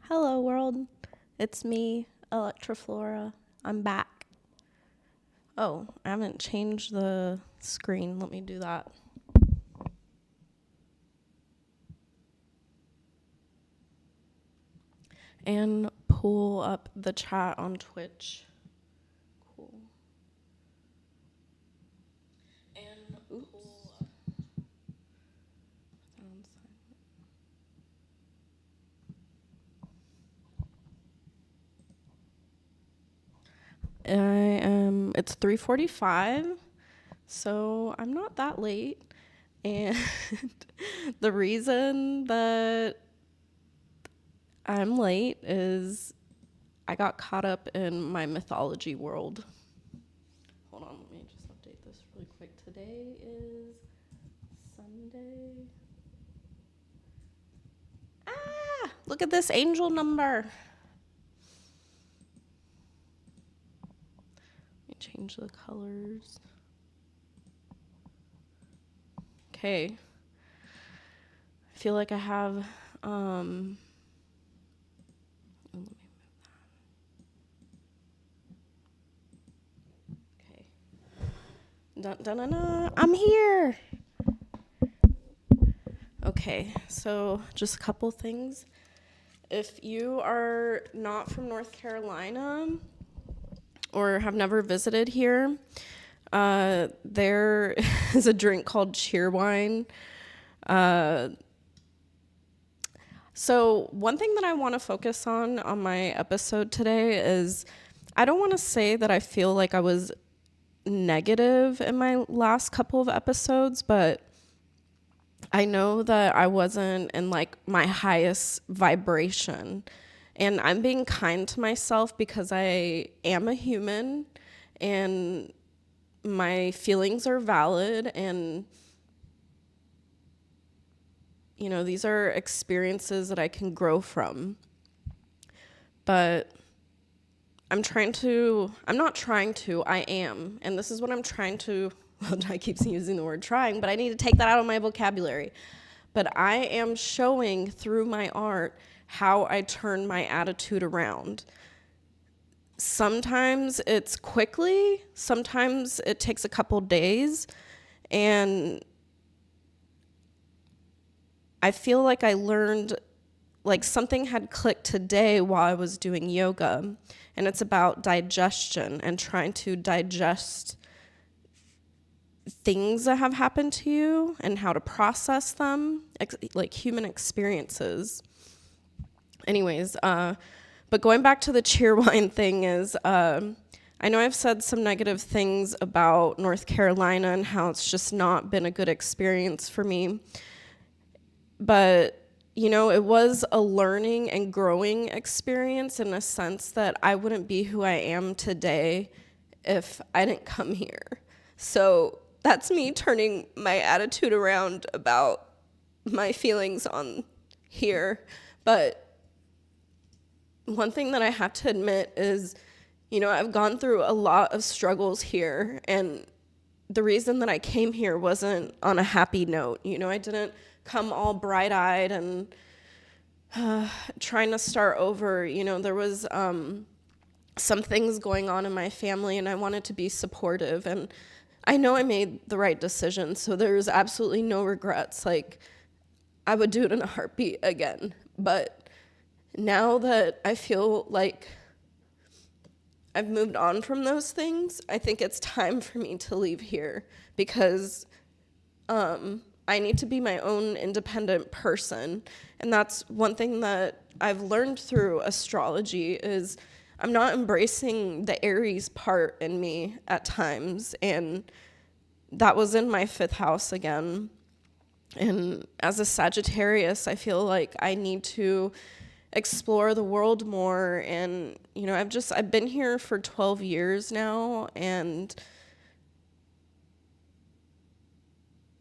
Hello world, it's me, Elektra Flora. I'm back. Oh, I haven't changed the screen. Let me do that. And pull up the chat on Twitch. Cool. And pull up. It's 3:45, so I'm not that late. And the reason that I'm late is I got caught up in my mythology world. Hold on, let me just update this really quick. Today is Sunday. Look at this angel number. Let me change the colors. Okay. I feel like I have, let me move that. Okay. Dun-dun-dun-dun. I'm here. Okay, so just a couple things. If you are not from North Carolina or have never visited here, there is a drink called Cheerwine. So one thing that I want to focus on my episode today is I don't want to say that I feel like I was negative in my last couple of episodes, but I know that I wasn't in like my highest vibration, and I'm being kind to myself because I am a human and my feelings are valid, and you know, these are experiences that I can grow from. But I am, and this is what I'm trying to, well, I keep using the word trying, but I need to take that out of my vocabulary. But I am showing through my art how I turn my attitude around. Sometimes it's quickly, sometimes it takes a couple days, and I feel like I learned, like something had clicked today while I was doing yoga, and it's about digestion and trying to digest things that have happened to you and how to process them, like human experiences. Anyways, but going back to the Cheerwine thing is, I know I've said some negative things about North Carolina and how it's just not been a good experience for me. But, you know, it was a learning and growing experience in a sense that I wouldn't be who I am today if I didn't come here. So that's me turning my attitude around about my feelings on here. But one thing that I have to admit is, you know, I've gone through a lot of struggles here, and the reason that I came here wasn't on a happy note. You know, I didn't come all bright-eyed and trying to start over. You know, there was some things going on in my family, and I wanted to be supportive, and I know I made the right decision, so there's absolutely no regrets. Like, I would do it in a heartbeat again. But now that I feel like I've moved on from those things, I think it's time for me to leave here, because I need to be my own independent person. And that's one thing that I've learned through astrology is I'm not embracing the Aries part in me at times. And that was in my 5th house again. And as a Sagittarius, I feel like I need to explore the world more. And, you know, I've been here for 12 years now, and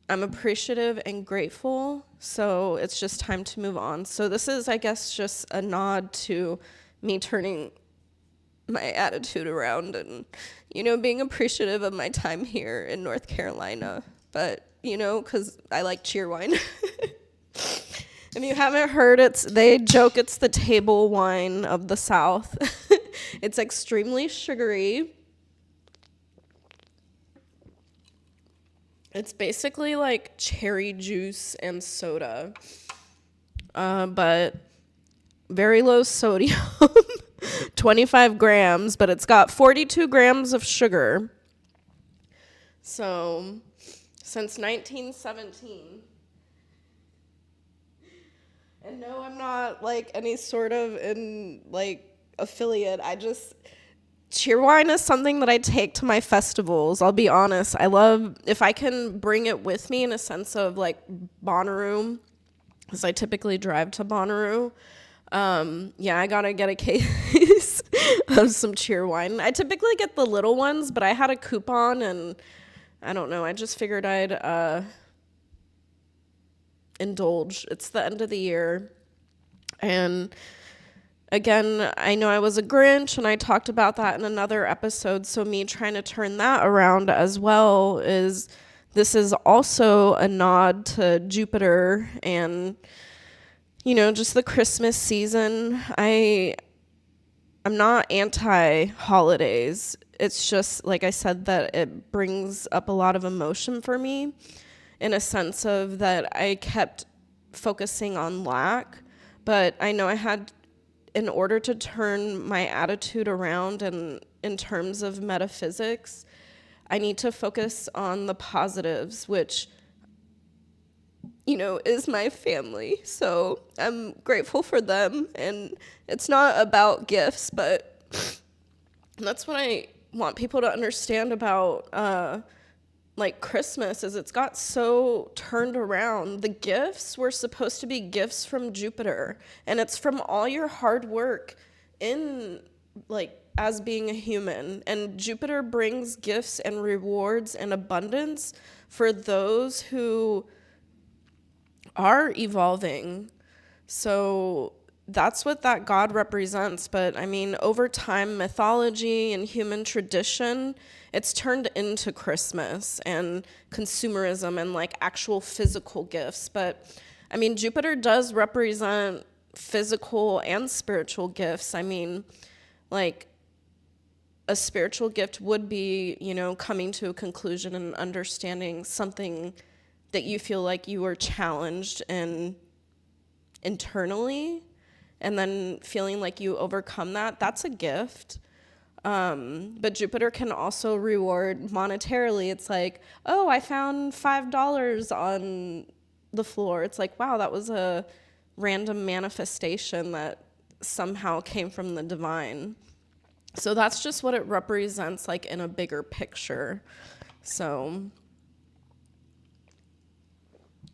I'm appreciative and grateful, so it's just time to move on. So this is, I guess, just a nod to me turning my attitude around and, you know, being appreciative of my time here in North Carolina. But, you know, because I like Cheerwine. If you haven't heard, they joke it's the table wine of the South. It's extremely sugary. It's basically like cherry juice and soda, but very low sodium, 25 grams, but it's got 42 grams of sugar. So, since 1917. And no, I'm not like any sort of affiliate. Cheerwine is something that I take to my festivals. I'll be honest. I love if I can bring it with me in a sense of like Bonnaroo, because I typically drive to Bonnaroo. I gotta get a case of some Cheerwine. I typically get the little ones, but I had a coupon and I don't know. I just figured I'd indulge. It's the end of the year. And again, I know I was a Grinch and I talked about that in another episode. So me trying to turn that around as well this is also a nod to Jupiter and, just the Christmas season. I'm not anti-holidays. It's just, like I said, that it brings up a lot of emotion for me in a sense of that I kept focusing on lack. But I know in order to turn my attitude around and in terms of metaphysics, I need to focus on the positives, which, is my family. So I'm grateful for them. And it's not about gifts, but that's what I want people to understand about Christmas is it's got so turned around. The gifts were supposed to be gifts from Jupiter, and it's from all your hard work in as being a human. And Jupiter brings gifts and rewards and abundance for those who are evolving. So that's what that god represents. But I mean, over time, mythology and human tradition, it's turned into Christmas and consumerism and actual physical gifts. But I mean, Jupiter does represent physical and spiritual gifts. I mean, a spiritual gift would be, coming to a conclusion and understanding something that you feel like you were challenged in internally, and then feeling like you overcome that. That's a gift. But Jupiter can also reward monetarily. It's like, oh, I found $5 on the floor. It's like, wow, that was a random manifestation that somehow came from the divine. So that's just what it represents in a bigger picture. So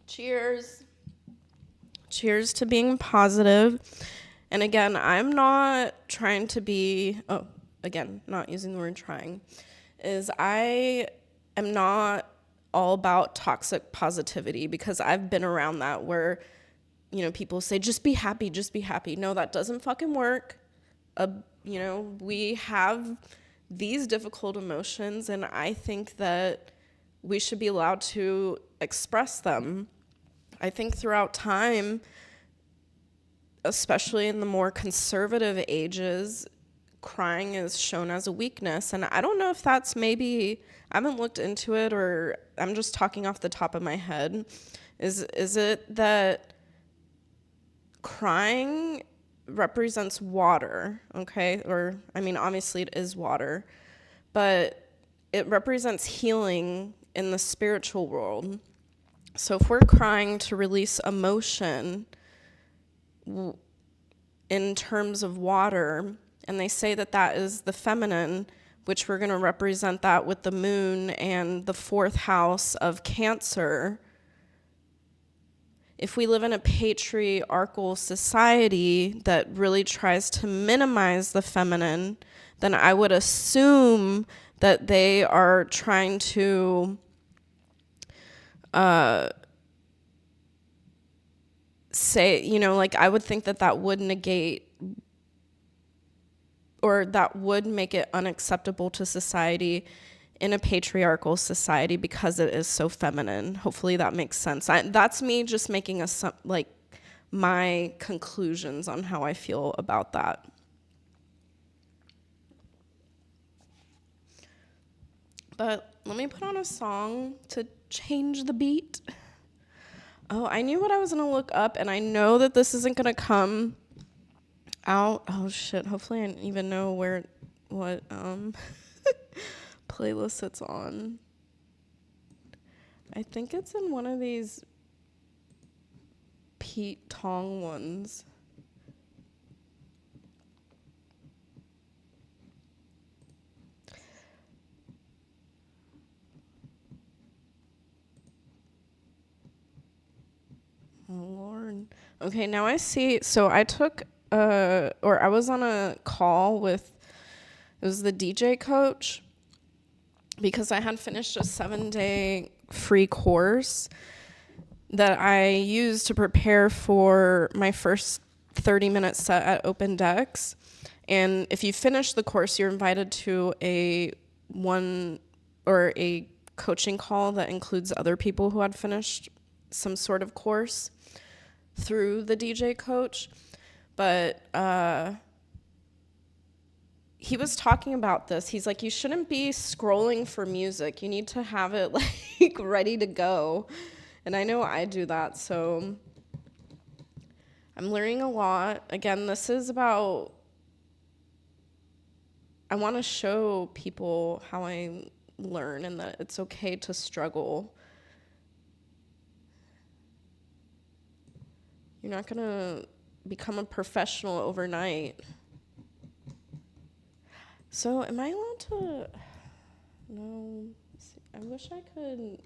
cheers. Cheers to being positive. And again, I'm not trying to be, not using the word trying, I am not all about toxic positivity, because I've been around that where, people say, just be happy, just be happy. No, that doesn't fucking work. We have these difficult emotions, and I think that we should be allowed to express them. I think throughout time, especially in the more conservative ages, crying is shown as a weakness. And I don't know if that's I haven't looked into it, or I'm just talking off the top of my head. Is it that crying represents water, okay? Or, obviously it is water, but it represents healing in the spiritual world. So if we're crying to release emotion in terms of water, and they say that is the feminine, which we're going to represent that with the moon and the 4th house of Cancer. If we live in a patriarchal society that really tries to minimize the feminine, then I would assume that they are trying to I would think that would negate, or that would make it unacceptable to society in a patriarchal society because it is so feminine. Hopefully that makes sense. That's me just making my conclusions on how I feel about that. But let me put on a song to change the beat. Oh, I knew what I was going to look up, and I know that this isn't going to come out. Oh, shit. Hopefully I didn't even know what playlist it's on. I think it's in one of these Pete Tong ones. Oh, Lord. Okay, now I see. So I took, I was on a call with, it was the DJ coach, because I had finished a 7-day free course that I used to prepare for my first 30-minute set at Open Decks. And if you finish the course, you're invited to a coaching call that includes other people who had finished some sort of course through the DJ coach. But he was talking about this. He's like, you shouldn't be scrolling for music. You need to have it like ready to go. And I know I do that, so I'm learning a lot. Again, this is about, I want to show people how I learn and that it's okay to struggle. You're not going to become a professional overnight. So am I allowed to? No. I wish I could.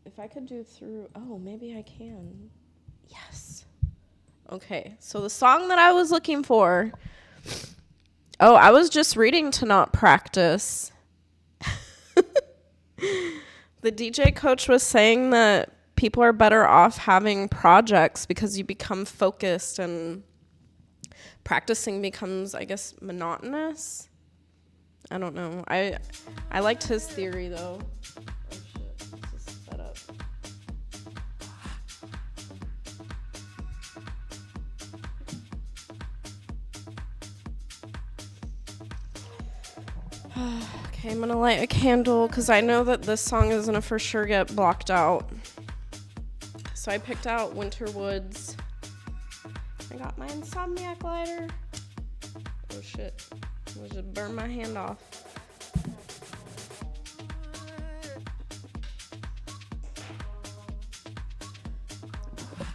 If I could do through. Oh, maybe I can. Yes. Okay. So the song that I was looking for. Oh, I was just reading to not practice. The DJ coach was saying that people are better off having projects because you become focused and practicing becomes, I guess, monotonous. I don't know. I liked his theory, though. Oh, shit. This is set up. Okay, I'm going to light a candle because I know that this song is going to for sure get blocked out. So I picked out Winter Woods. I got my Insomniac lighter. Oh shit. I just burned my hand off.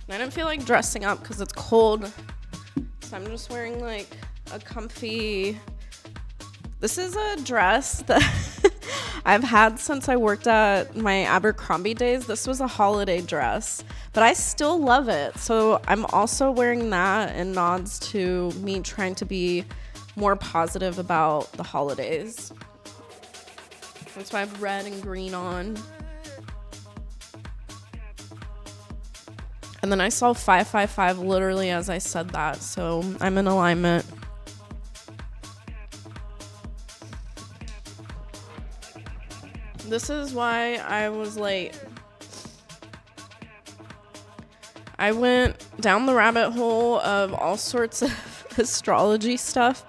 I didn't feel like dressing up because it's cold. So I'm just wearing like a comfy... This is a dress that I've had since I worked at my Abercrombie days. This was a holiday dress, but I still love it. So I'm also wearing that in nods to me trying to be more positive about the holidays. That's why I have red and green on. And then I saw 555 literally as I said that, so I'm in alignment. This is why I was late. I went down the rabbit hole of all sorts of astrology stuff.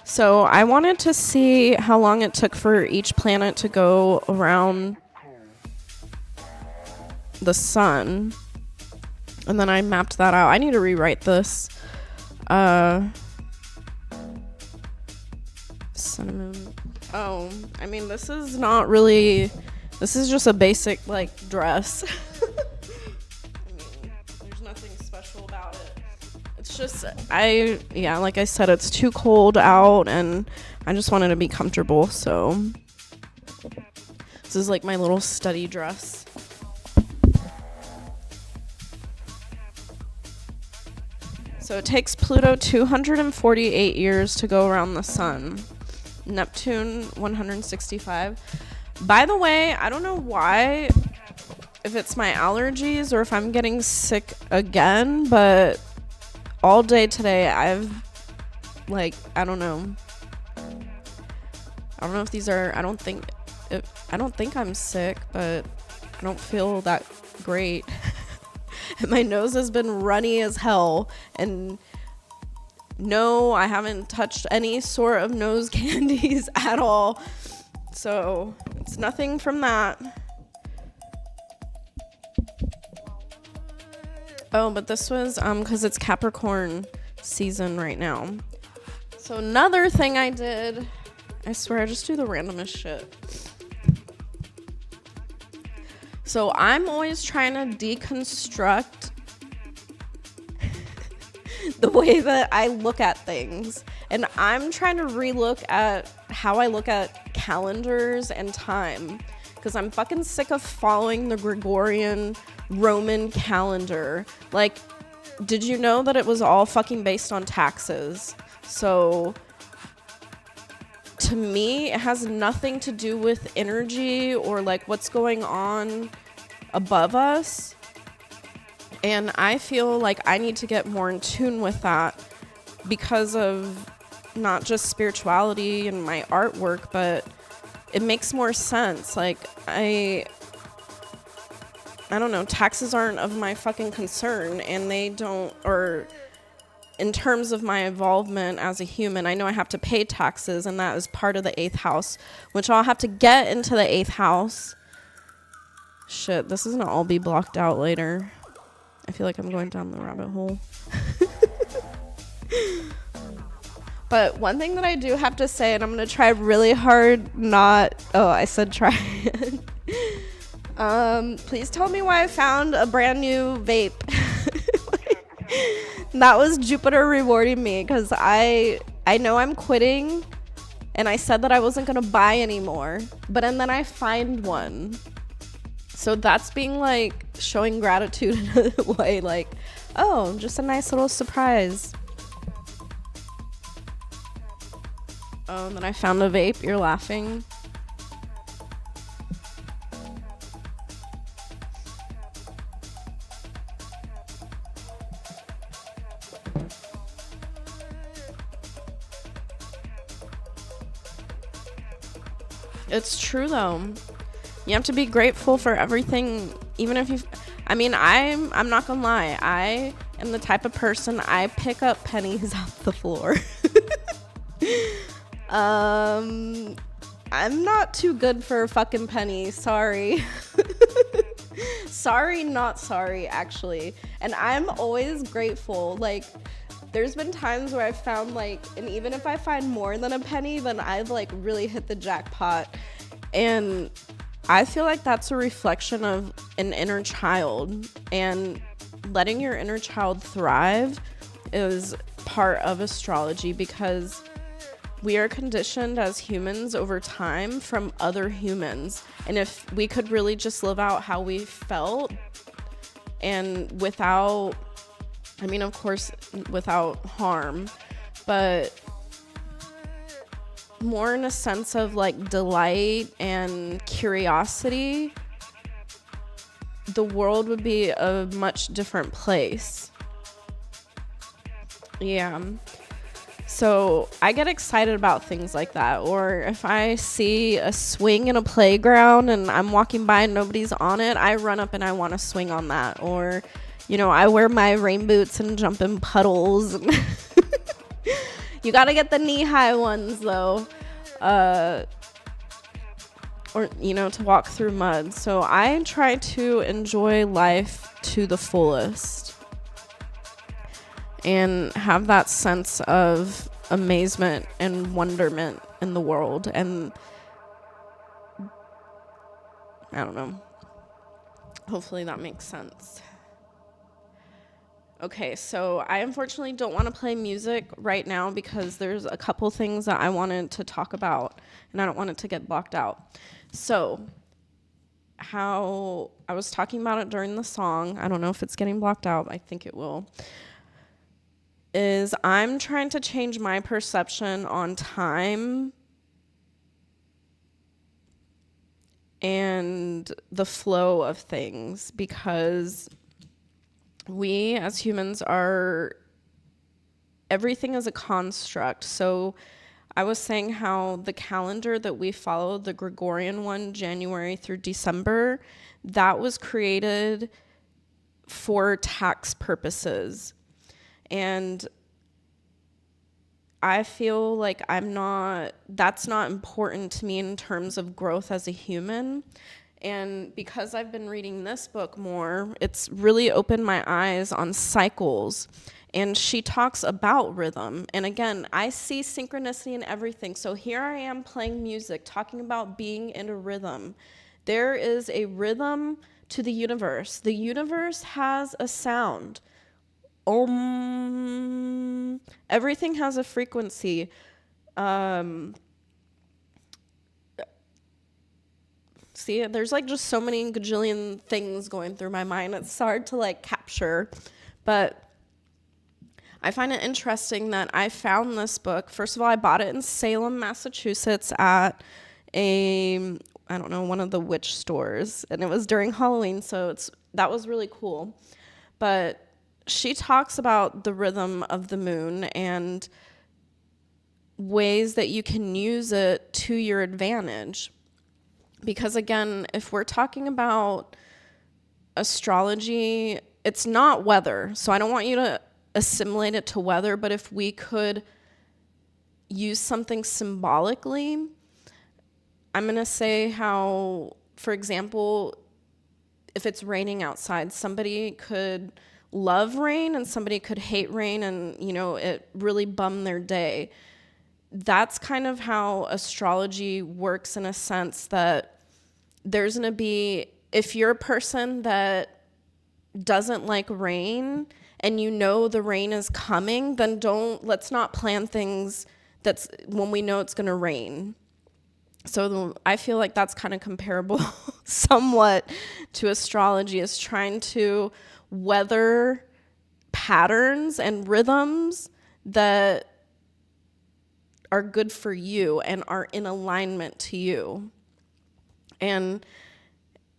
So I wanted to see how long it took for each planet to go around the sun. And then I mapped that out. I need to rewrite this. Sun and moon. Oh, I mean, this is not really... This is just a basic, like, dress. I mean, there's nothing special about it. It's just, like I said, it's too cold out, and I just wanted to be comfortable, so... This is, like, my little study dress. So it takes Pluto 248 years to go around the sun. Neptune 165. By the way, I don't know why, if it's my allergies or if I'm getting sick again, but all day today I've I don't know if these are, I don't think I'm sick, but I don't feel that great. and my nose has been runny as hell. And no, I haven't touched any sort of nose candies at all. So it's nothing from that. Oh, but this was because it's Capricorn season right now. So another thing I did, I swear I just do the randomest shit. So I'm always trying to deconstruct the way that I look at things. And I'm trying to relook at how I look at calendars and time. Because I'm fucking sick of following the Gregorian Roman calendar. Like, did you know that it was all fucking based on taxes? So to me, it has nothing to do with energy or like what's going on above us. And I feel like I need to get more in tune with that because of not just spirituality and my artwork, but it makes more sense. Like, I don't know, taxes aren't of my fucking concern, and they don't, or in terms of my involvement as a human, I know I have to pay taxes, and that is part of the 8th house, which I'll have to get into the 8th house. Shit, this is gonna all be blocked out later. I feel like I'm going down the rabbit hole. But one thing that I do have to say, and I'm going to try really hard I said try. Please tell me why I found a brand new vape. That was Jupiter rewarding me because I know I'm quitting, and I said that I wasn't going to buy anymore, and then I find one. So that's being like showing gratitude in a way, like, oh, just a nice little surprise. Oh, and then I found a vape. You're laughing. It's true though. You have to be grateful for everything, even if you... I mean, I'm not gonna lie. I am the type of person, I pick up pennies off the floor. I'm not too good for a fucking penny. Sorry. Sorry, not sorry, actually. And I'm always grateful. Like, there's been times where I've found, like, and even if I find more than a penny, then I've, like, really hit the jackpot. And I feel like that's a reflection of an inner child. And letting your inner child thrive is part of astrology, because we are conditioned as humans over time from other humans. And if we could really just live out how we felt, and without, I mean, of course, without harm, but more in a sense of like delight and curiosity, the world would be a much different place. Yeah. So I get excited about things like that. Or if I see a swing in a playground and I'm walking by and nobody's on it, I run up and I want to swing on that. Or, you know, I wear my rain boots and jump in puddles. You got to get the knee-high ones, though. Or, you know, to walk through mud. So I try to enjoy life to the fullest and have that sense of amazement and wonderment in the world. And I don't know. Hopefully that makes sense. Okay, so I unfortunately don't want to play music right now because there's a couple things that I wanted to talk about, and I don't want it to get blocked out. So, how I was talking about it during the song, I don't know if it's getting blocked out, I think it will, is I'm trying to change my perception on time and the flow of things, because we as humans are, everything is a construct. So I was saying how the calendar that we follow, the Gregorian one, January through December, that was created for tax purposes. And I feel like that's not important to me in terms of growth as a human. And because I've been reading this book more, it's really opened my eyes on cycles. And she talks about rhythm. And again, I see synchronicity in everything. So here I am playing music, talking about being in a rhythm. There is a rhythm to the universe. The universe has a sound. Everything has a frequency. See, there's like just so many gajillion things going through my mind. It's hard to like capture, but I find it interesting that I found this book. First of all, I bought it in Salem, Massachusetts at one of the witch stores, and it was during Halloween, so that was really cool. But she talks about the rhythm of the moon and ways that you can use it to your advantage. Because again, if we're talking about astrology, it's not weather. So I don't want you to assimilate it to weather, but if we could use something symbolically, I'm going to say how, for example, if it's raining outside, somebody could love rain and somebody could hate rain and, it really bum their day. That's kind of how astrology works, in a sense that there's going to be, if you're a person that doesn't like rain and the rain is coming, then let's not plan things that's when we know it's going to rain. So I feel like that's kind of comparable somewhat to astrology, is trying to weather patterns and rhythms that are good for you and are in alignment to you. And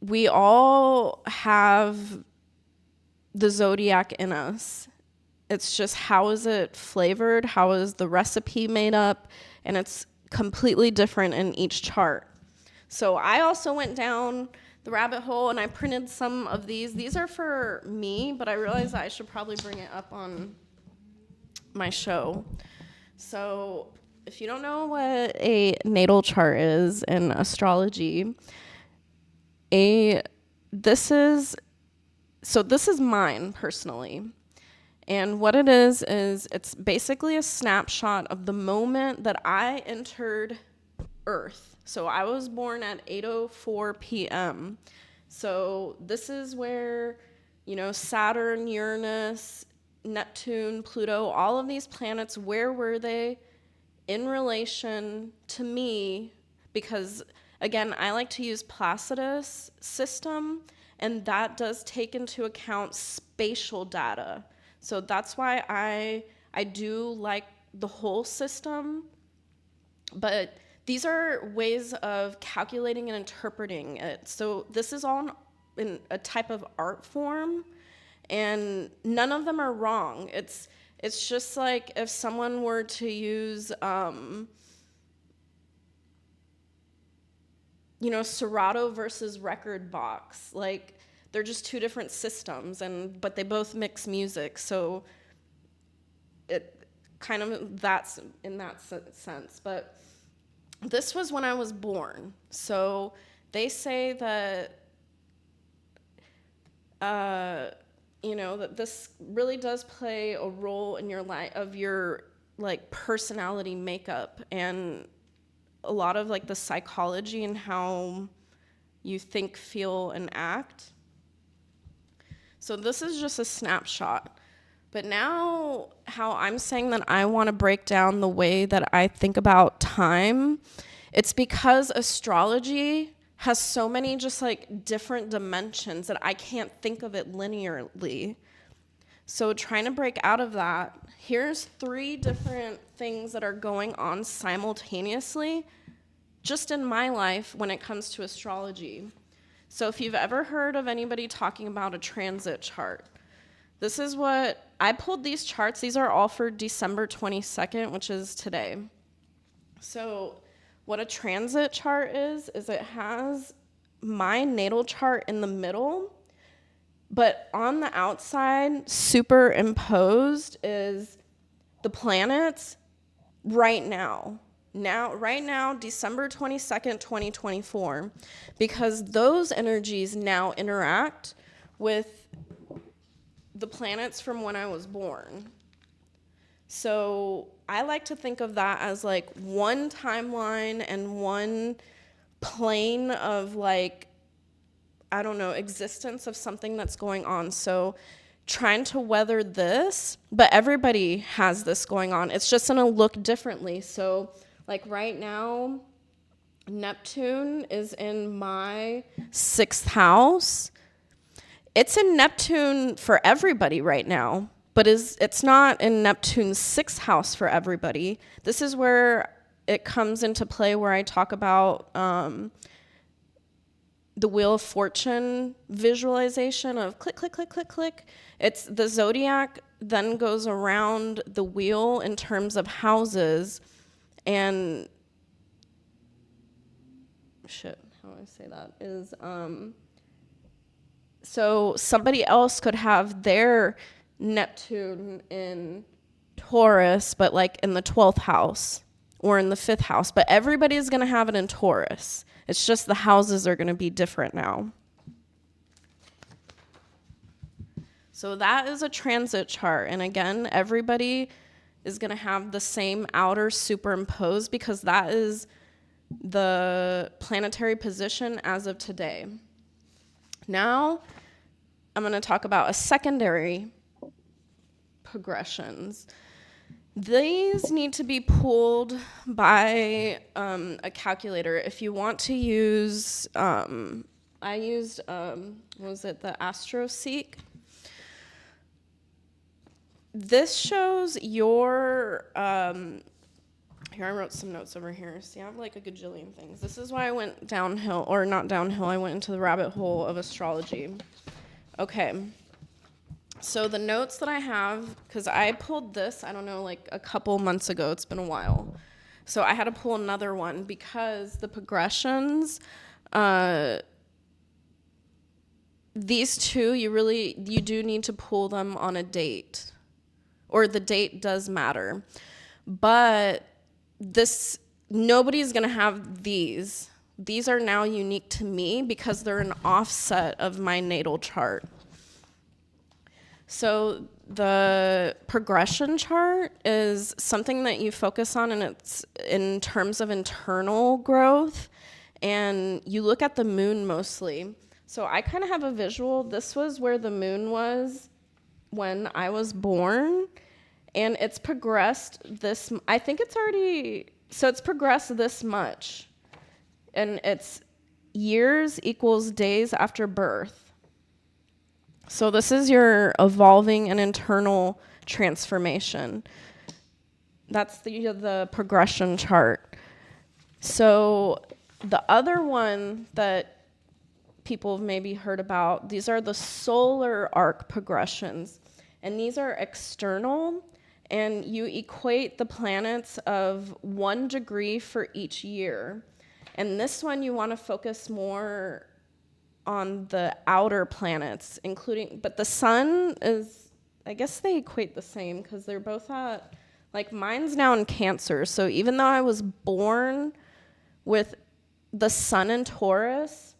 we all have the zodiac in us. It's just, how is it flavored? How is the recipe made up? And it's completely different in each chart. So I also went down the rabbit hole and I printed some of these. These are for me, but I realized that I should probably bring it up on my show. So if you don't know what a natal chart is in astrology, this is mine personally. And what it is it's basically a snapshot of the moment that I entered Earth. So I was born at 8:04 p.m. So this is where, Saturn, Uranus, Neptune, Pluto, all of these planets, where were they in relation to me? Because, again, I like to use Placidus system, and that does take into account spatial data. So that's why I do like the whole system, but these are ways of calculating and interpreting it. So this is all in a type of art form, and none of them are wrong. It's just like if someone were to use, Serato versus record box. Like, they're just two different systems, but they both mix music. So it kind of, that's in that sense. But this was when I was born. So they say that, that this really does play a role in your life, of your personality makeup, and a lot of the psychology and how you think, feel, and act. So this is just a snapshot. But now, how I'm saying that I want to break down the way that I think about time, it's because astrology has so many just different dimensions that I can't think of it linearly. So trying to break out of that, here's 3 different things that are going on simultaneously just in my life when it comes to astrology. So if you've ever heard of anybody talking about a transit chart, this is what, I pulled these charts. These are all for December 22nd, which is today. So what a transit chart is it has my natal chart in the middle, But on the outside, superimposed is the planets right now. Right now, December 22nd, 2024, because those energies now interact with the planets from when I was born. So I like to think of that as like one timeline and one plane of like, I don't know, existence of something that's going on. So trying to weather this, but everybody has this going on. It's just gonna look differently. So like right now, Neptune is in my 6th house. It's in Neptune for everybody right now, but it's not in Neptune's 6th house for everybody. This is where it comes into play where I talk about the Wheel of Fortune visualization of click, click, click, click, click. It's the zodiac then goes around the wheel in terms of houses and how do I say that is so somebody else could have their Neptune in Taurus, but like in the 12th house or in the 5th house, but everybody's going to have it in Taurus. It's just the houses are going to be different now. So that is a transit chart. And again, everybody is going to have the same outer superimposed because that is the planetary position as of today. Now, I'm going to talk about a secondary progressions. These need to be pulled by a calculator. If you want to use, I used, the AstroSeek. This shows your, here I wrote some notes over here. See, I have like a gajillion things. This is why I went downhill, or not downhill, I went into the rabbit hole of astrology. Okay. So the notes that I have, because I pulled this, I don't know, like a couple months ago. It's been a while. So I had to pull another one because the progressions, these two, you do need to pull them on a date. Or the date does matter. But nobody's going to have these. These are now unique to me because they're an offset of my natal chart. So the progression chart is something that you focus on, and it's in terms of internal growth, and you look at the moon mostly. So I kind of have a visual. This was where the moon was when I was born, and it's progressed it's progressed this much, and it's years equals days after birth. So this is your evolving and internal transformation. That's the progression chart. So the other one that people have maybe heard about, these are the solar arc progressions. And these are external, and you equate the planets of 1 degree for each year. And this one you want to focus more on the outer planets, but the sun is, I guess they equate the same because they're both at, like mine's now in Cancer. So even though I was born with the sun in Taurus,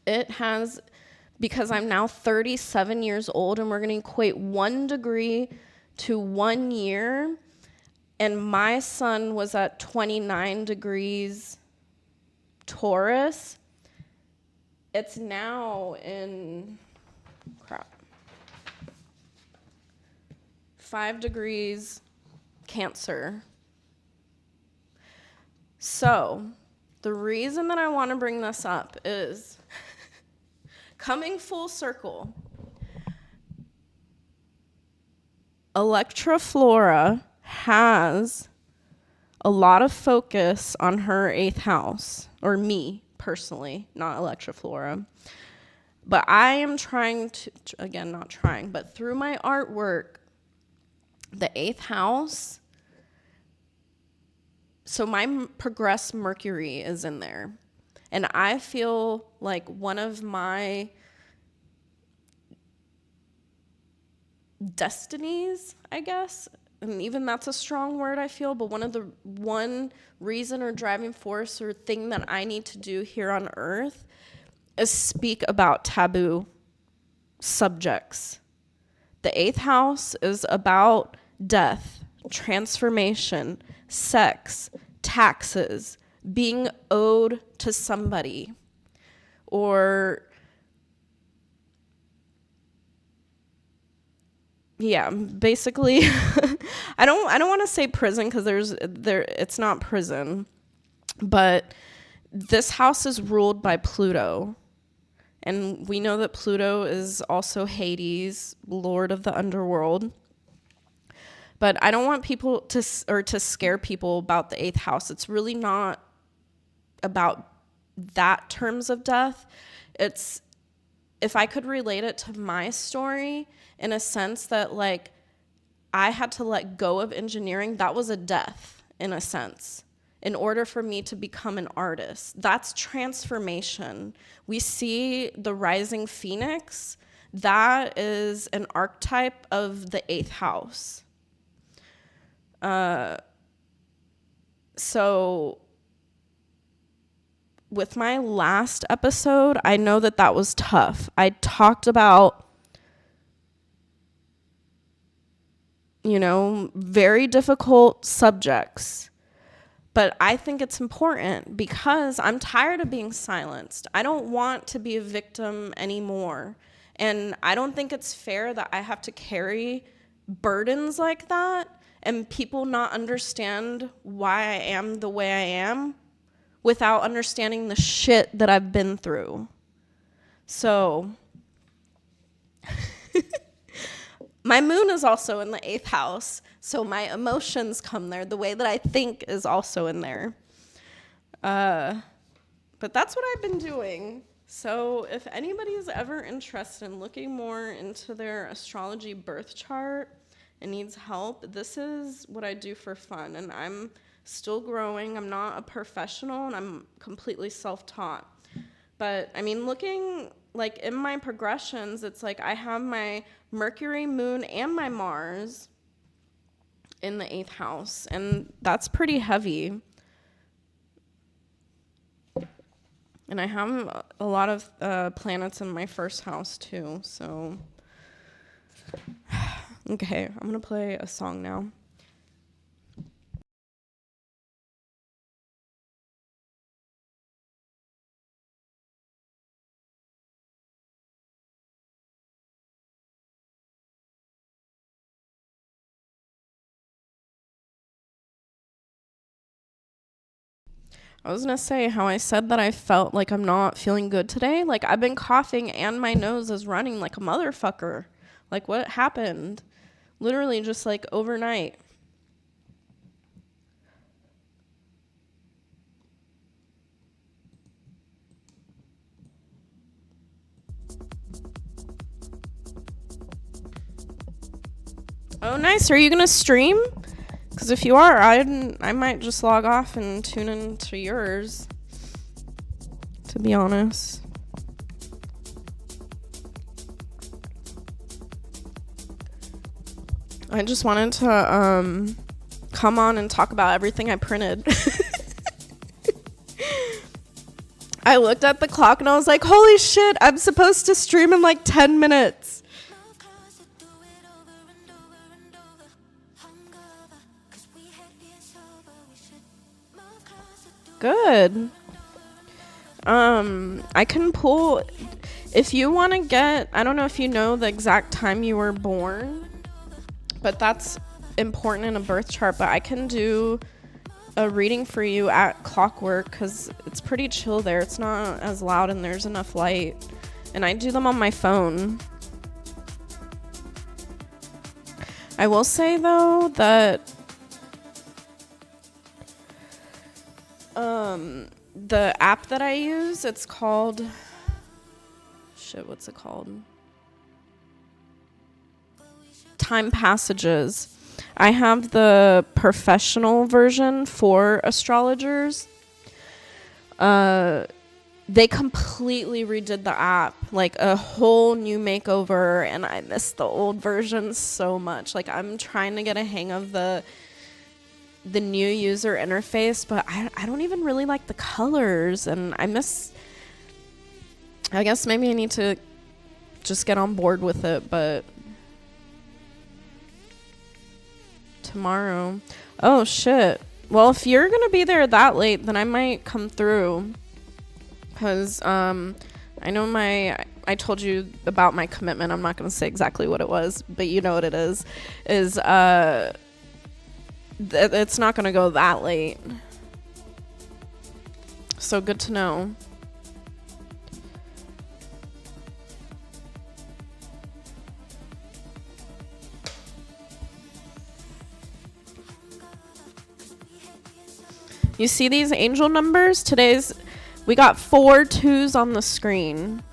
it has, because I'm now 37 years old and we're going to equate 1 degree to 1 year. And my sun was at 29 degrees Taurus. It's now in, 5 degrees Cancer. So the reason that I want to bring this up is coming full circle. Elektra Flora has a lot of focus on her 8th house, or me personally, not Elektra Flora. But I am trying to, again, not trying, but through my artwork, the 8th house, so my progressed Mercury is in there. And I feel like one of my destinies, I guess. And even that's a strong word, I feel, but one reason or driving force or thing that I need to do here on earth is speak about taboo subjects. The 8th house is about death, transformation, sex, taxes, being owed to somebody, or yeah, basically I don't want to say prison because it's not prison, but this house is ruled by Pluto. And we know that Pluto is also Hades, lord of the underworld. But I don't want people to scare people about the 8th house. It's really not about that terms of death. It's, if I could relate it to my story in a sense that, like, I had to let go of engineering, that was a death in a sense, in order for me to become an artist. That's transformation. We see the rising phoenix. That is an archetype of the 8th house. So with my last episode, I know that was tough. I talked about, very difficult subjects. But I think it's important because I'm tired of being silenced. I don't want to be a victim anymore. And I don't think it's fair that I have to carry burdens like that and people not understand why I am the way I am without understanding the shit that I've been through. So my moon is also in the 8th house, so my emotions come there. The way that I think is also in there. But that's what I've been doing. So if anybody's ever interested in looking more into their astrology birth chart and needs help, this is what I do for fun. And I'm still growing. I'm not a professional, and I'm completely self-taught. But, I mean, looking, like, in my progressions, it's like I have my Mercury, Moon, and my Mars in the 8th house, and that's pretty heavy. And I have a lot of planets in my 1st house, too, so. Okay, I'm going to play a song now. I was going to say how I said that I felt like I'm not feeling good today. Like, I've been coughing and my nose is running like a motherfucker. Like, what happened? Literally just like overnight. Oh, nice. Are you going to stream? Because if you are, I might just log off and tune into yours, to be honest. I just wanted to come on and talk about everything I printed. I looked at the clock and I was like, holy shit, I'm supposed to stream in like 10 minutes. Good. I can pull, if you want to get, I don't know if you know the exact time you were born, but that's important in a birth chart, but I can do a reading for you at clockwork because it's pretty chill there. It's not as loud and there's enough light. And I do them on my phone. I will say, though, that the app that I use, it's called, what's it called? Time Passages. I have the professional version for astrologers. they completely redid the app, like a whole new makeover, and I miss the old version so much. Like, I'm trying to get a hang of the new user interface, but I don't even really like the colors, and I guess maybe I need to just get on board with it. But tomorrow, oh shit, well, if you're gonna be there that late, then I might come through, because I know I told you about my commitment. I'm not gonna say exactly what it was, but you know what it is it's not gonna go that late, so good to know. You see these angel numbers? We got 4 2s on the screen.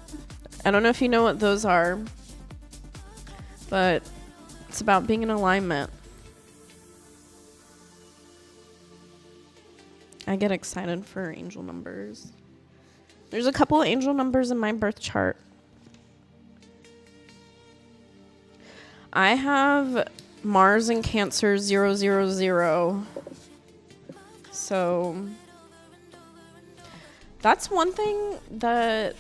I don't know if you know what those are, but it's about being in alignment. I get excited for angel numbers. There's a couple of angel numbers in my birth chart. I have Mars in Cancer 000. So that's one thing that,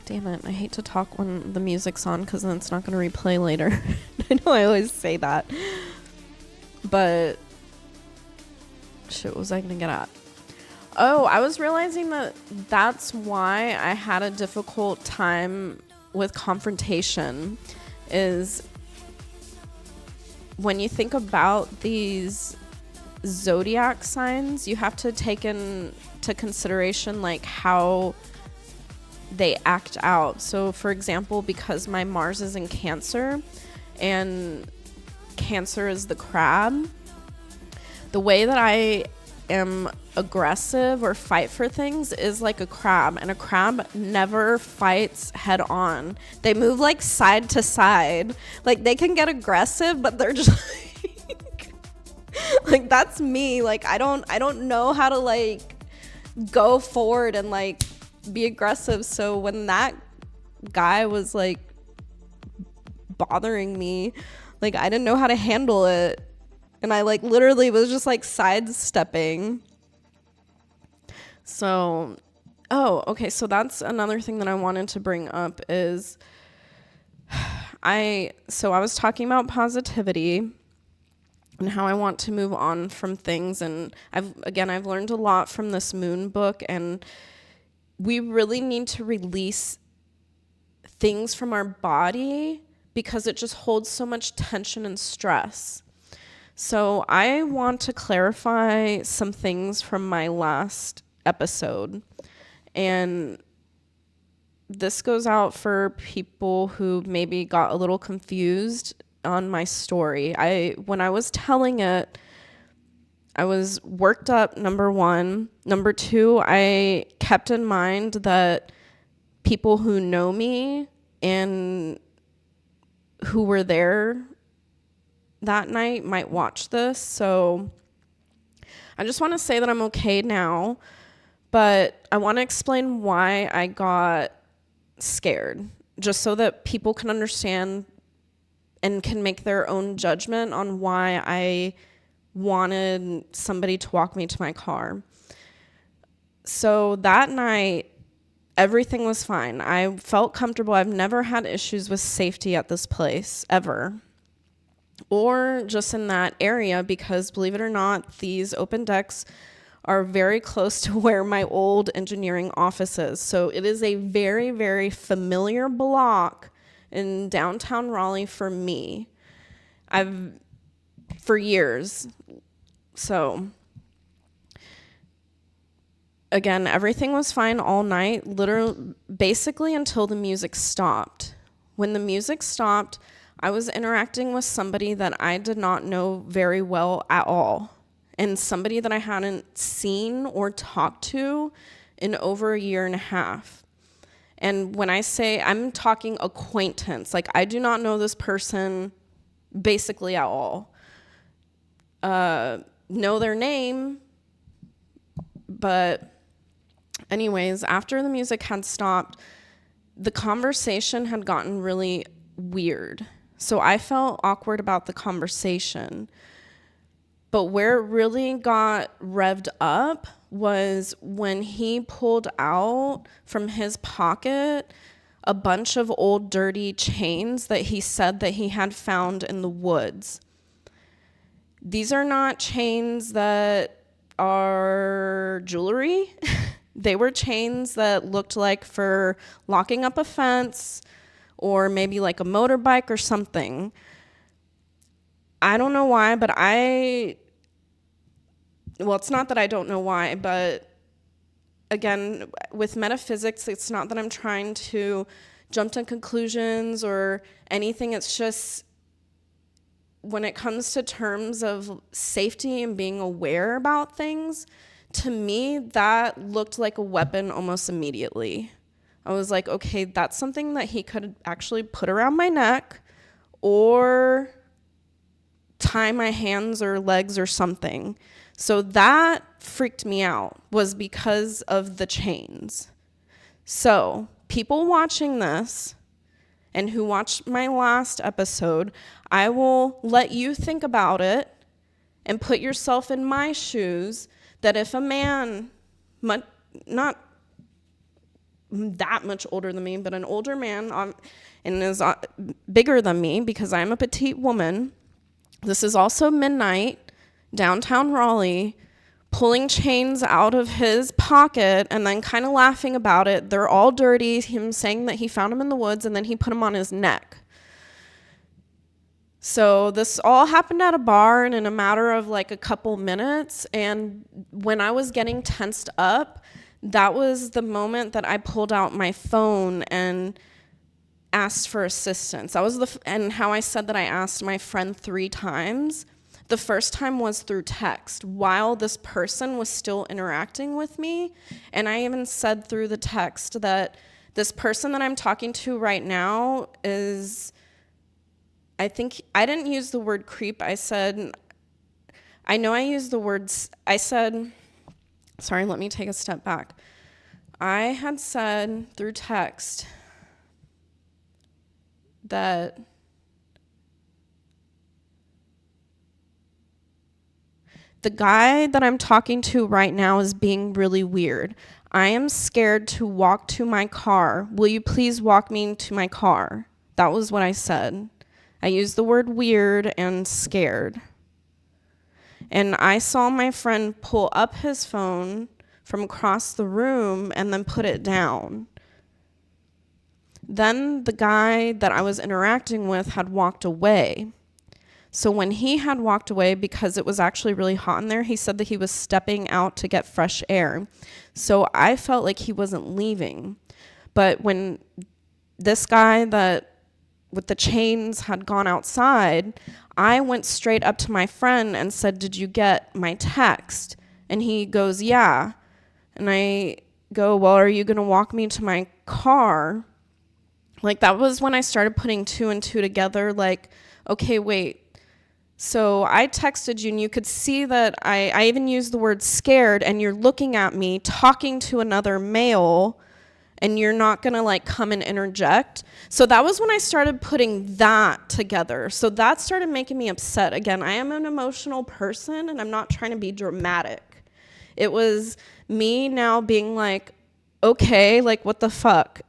damn it, I hate to talk when the music's on, because then it's not going to replay later. I know I always say that, but shit, what was I going to get at? Oh, I was realizing that that's why I had a difficult time with confrontation, is when you think about these zodiac signs, you have to take into consideration like how they act out. So for example, because my Mars is in Cancer, and Cancer is the crab, the way that I am aggressive or fight for things is like a crab, and a crab never fights head on. They move like side to side. Like, they can get aggressive, but they're just like, that's me. Like, I don't know how to like go forward and like be aggressive. So when that guy was like bothering me, like, I didn't know how to handle it, and I like literally was just like sidestepping. So, okay, so that's another thing that I wanted to bring up is I was talking about positivity and how I want to move on from things, and I've learned a lot from this moon book, and we really need to release things from our body because it just holds so much tension and stress. So I want to clarify some things from my last episode, and this goes out for people who maybe got a little confused on my story. When I was telling it, I was worked up, number one. Number two, I kept in mind that people who know me and who were there that night might watch this. So I just want to say that I'm okay now, but I want to explain why I got scared, just so that people can understand and can make their own judgment on why I wanted somebody to walk me to my car. So that night, everything was fine. I felt comfortable. I've never had issues with safety at this place, ever. Or just in that area, because believe it or not, these open decks are very close to where my old engineering office is. So it is a very, very familiar block in downtown Raleigh for me. For years. So again, everything was fine all night, literally, basically until the music stopped. When the music stopped, I was interacting with somebody that I did not know very well at all, and somebody that I hadn't seen or talked to in over a year and a half. And when I say I'm talking acquaintance, like, I do not know this person basically at all. Know their name, but Anyways, after the music had stopped, the conversation had gotten really weird. So I felt awkward about the conversation. But where it really got revved up was when he pulled out from his pocket a bunch of old dirty chains that he said that he had found in the woods. These are not chains that are jewelry. They were chains that looked like for locking up a fence or maybe like a motorbike or something. I don't know why, but well, it's not that I don't know why, but again, with metaphysics, it's not that I'm trying to jump to conclusions or anything. It's just when it comes to terms of safety and being aware about things, to me, that looked like a weapon almost immediately. I was like, okay, that's something that he could actually put around my neck or tie my hands or legs or something. So that freaked me out, was because of the chains. So people watching this and who watched my last episode, I will let you think about it and put yourself in my shoes, that if a man, not that much older than me, but an older man and is bigger than me because I'm a petite woman, this is also midnight, downtown Raleigh, pulling chains out of his pocket and then kind of laughing about it. They're all dirty, him saying that he found them in the woods and then he put them on his neck. So this all happened at a bar and in a matter of like a couple minutes. And when I was getting tensed up, that was the moment that I pulled out my phone and asked for assistance. That was and how I said that I asked my friend 3 times. The first time was through text while this person was still interacting with me. And I even said through the text that this person that I'm talking to right now is, I think, I didn't use the word creep. I said, I know I used the words, I said, sorry, let me take a step back. I had said through text that the guy that I'm talking to right now is being really weird. I am scared to walk to my car. Will you please walk me to my car? That was what I said. I used the word weird and scared. And I saw my friend pull up his phone from across the room and then put it down. Then the guy that I was interacting with had walked away. So when he had walked away, because it was actually really hot in there, he said that he was stepping out to get fresh air. So I felt like he wasn't leaving. But when this guy that with the chains had gone outside, I went straight up to my friend and said, "Did you get my text?" And he goes, "Yeah." And I go, "Well, are you going to walk me to my car?" Like, that was when I started putting 2 and 2 together, like, okay, wait. So I texted you and you could see that I even used the word scared, and you're looking at me talking to another male and you're not going to like come and interject. So that was when I started putting that together. So that started making me upset. Again, I am an emotional person and I'm not trying to be dramatic. It was me now being like, okay, like what the fuck?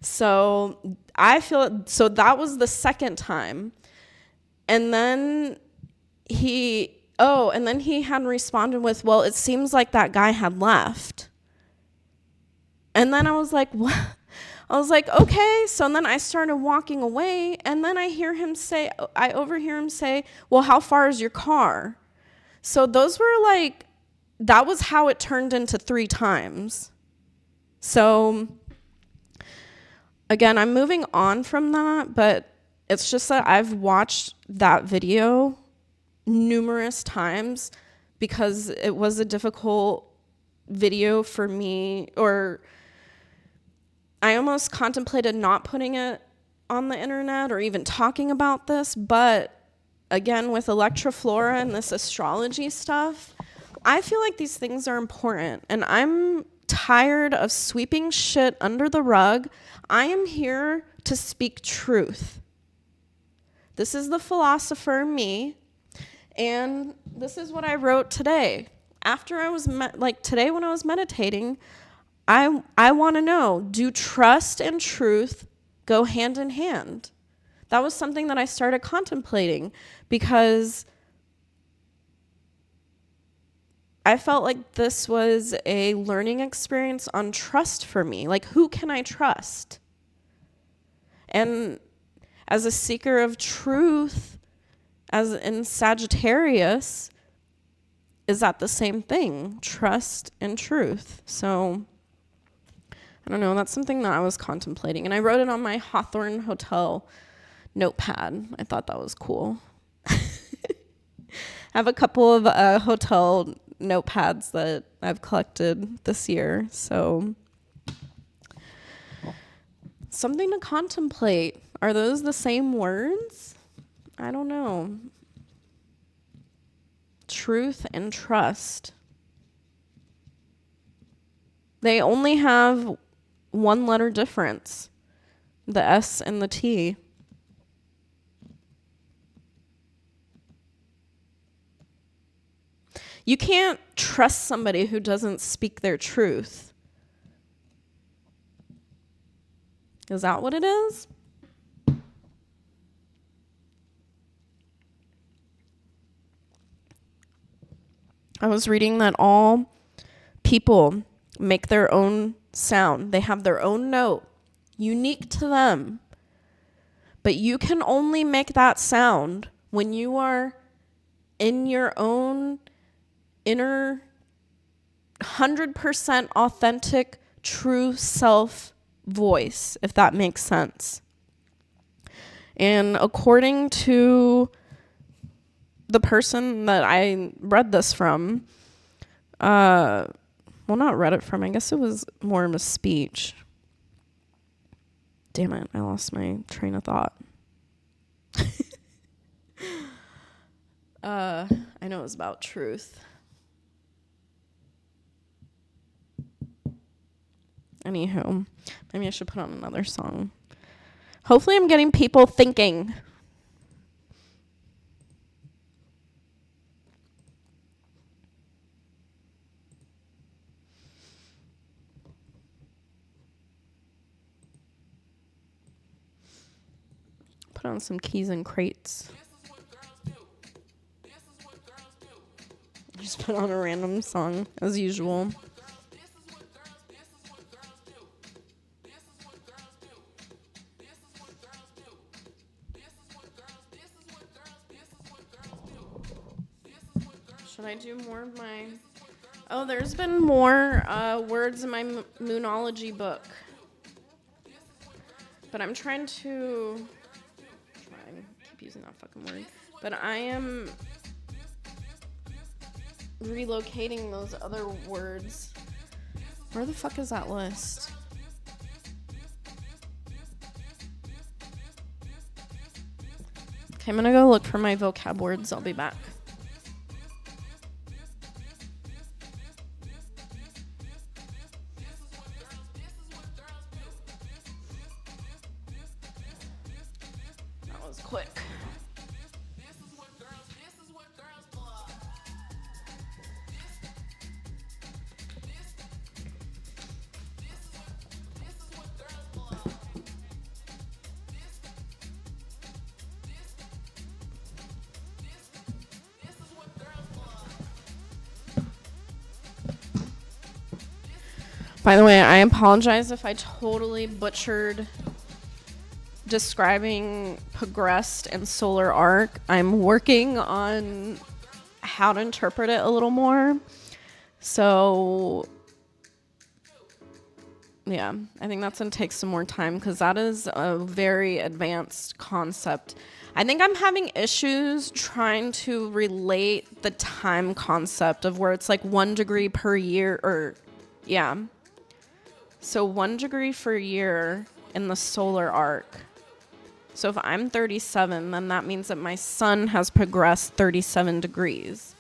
So that was the second time. And then he had responded with, "Well, it seems like that guy had left." And then I was like, what? I was like, okay. So then I started walking away, and then I overhear him say, "Well, how far is your car?" So that was how it turned into 3 times. So again, I'm moving on from that, but it's just that I've watched that video numerous times because it was a difficult video for me, or I almost contemplated not putting it on the internet or even talking about this. But again, with Elektra Flora and this astrology stuff, I feel like these things are important, and I'm tired of sweeping shit under the rug. I am here to speak truth. This is the philosopher me, and this is what I wrote today. After I was today when I was meditating, I want to know, do trust and truth go hand in hand? That was something that I started contemplating because I felt like this was a learning experience on trust for me. Like, who can I trust? And as a seeker of truth, as in Sagittarius, is that the same thing? Trust and truth. So, I don't know. That's something that I was contemplating. And I wrote it on my Hawthorne Hotel notepad. I thought that was cool. I have a couple of hotel notepads that I've collected this year. So, something to contemplate. Are those the same words? I don't know. Truth and trust. They only have one letter difference. The S and the T. You can't trust somebody who doesn't speak their truth. Is that what it is? I was reading that all people make their own sound. They have their own note, unique to them. But you can only make that sound when you are in your own inner 100% authentic, true self voice, if that makes sense. And according to the person that I read this from, well, not read it from, I guess it was more of a speech. Damn it, I lost my train of thought. I know it was about truth. Anywho, maybe I should put on another song. Hopefully I'm getting people thinking. Put on some keys and crates. Just put on a random song, as usual. Should I do more of my... Oh, there's been more words in my moonology book. But I'm trying to... I keep using that fucking word. But I am relocating those other words. Where the fuck is that list? Okay, I'm gonna go look for my vocab words. I'll be back. That was quick. By the way, I apologize if I totally butchered describing progressed and solar arc. I'm working on how to interpret it a little more. So, yeah, I think that's going to take some more time because that is a very advanced concept. I think I'm having issues trying to relate the time concept of where it's like 1 degree per year or, yeah. So 1 degree per year in the solar arc. So if I'm 37, then that means that my sun has progressed 37 degrees.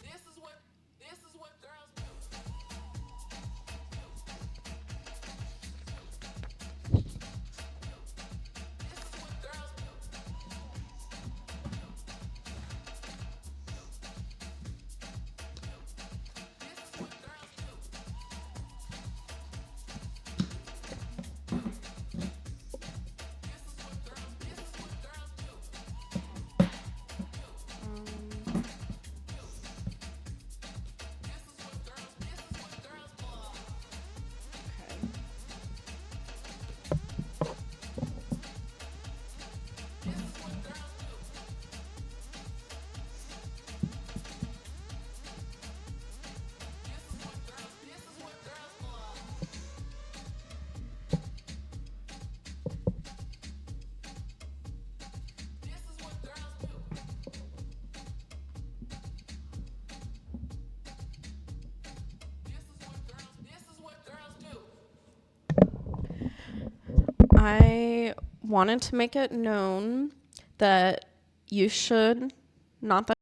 I wanted to make it known that you should, not that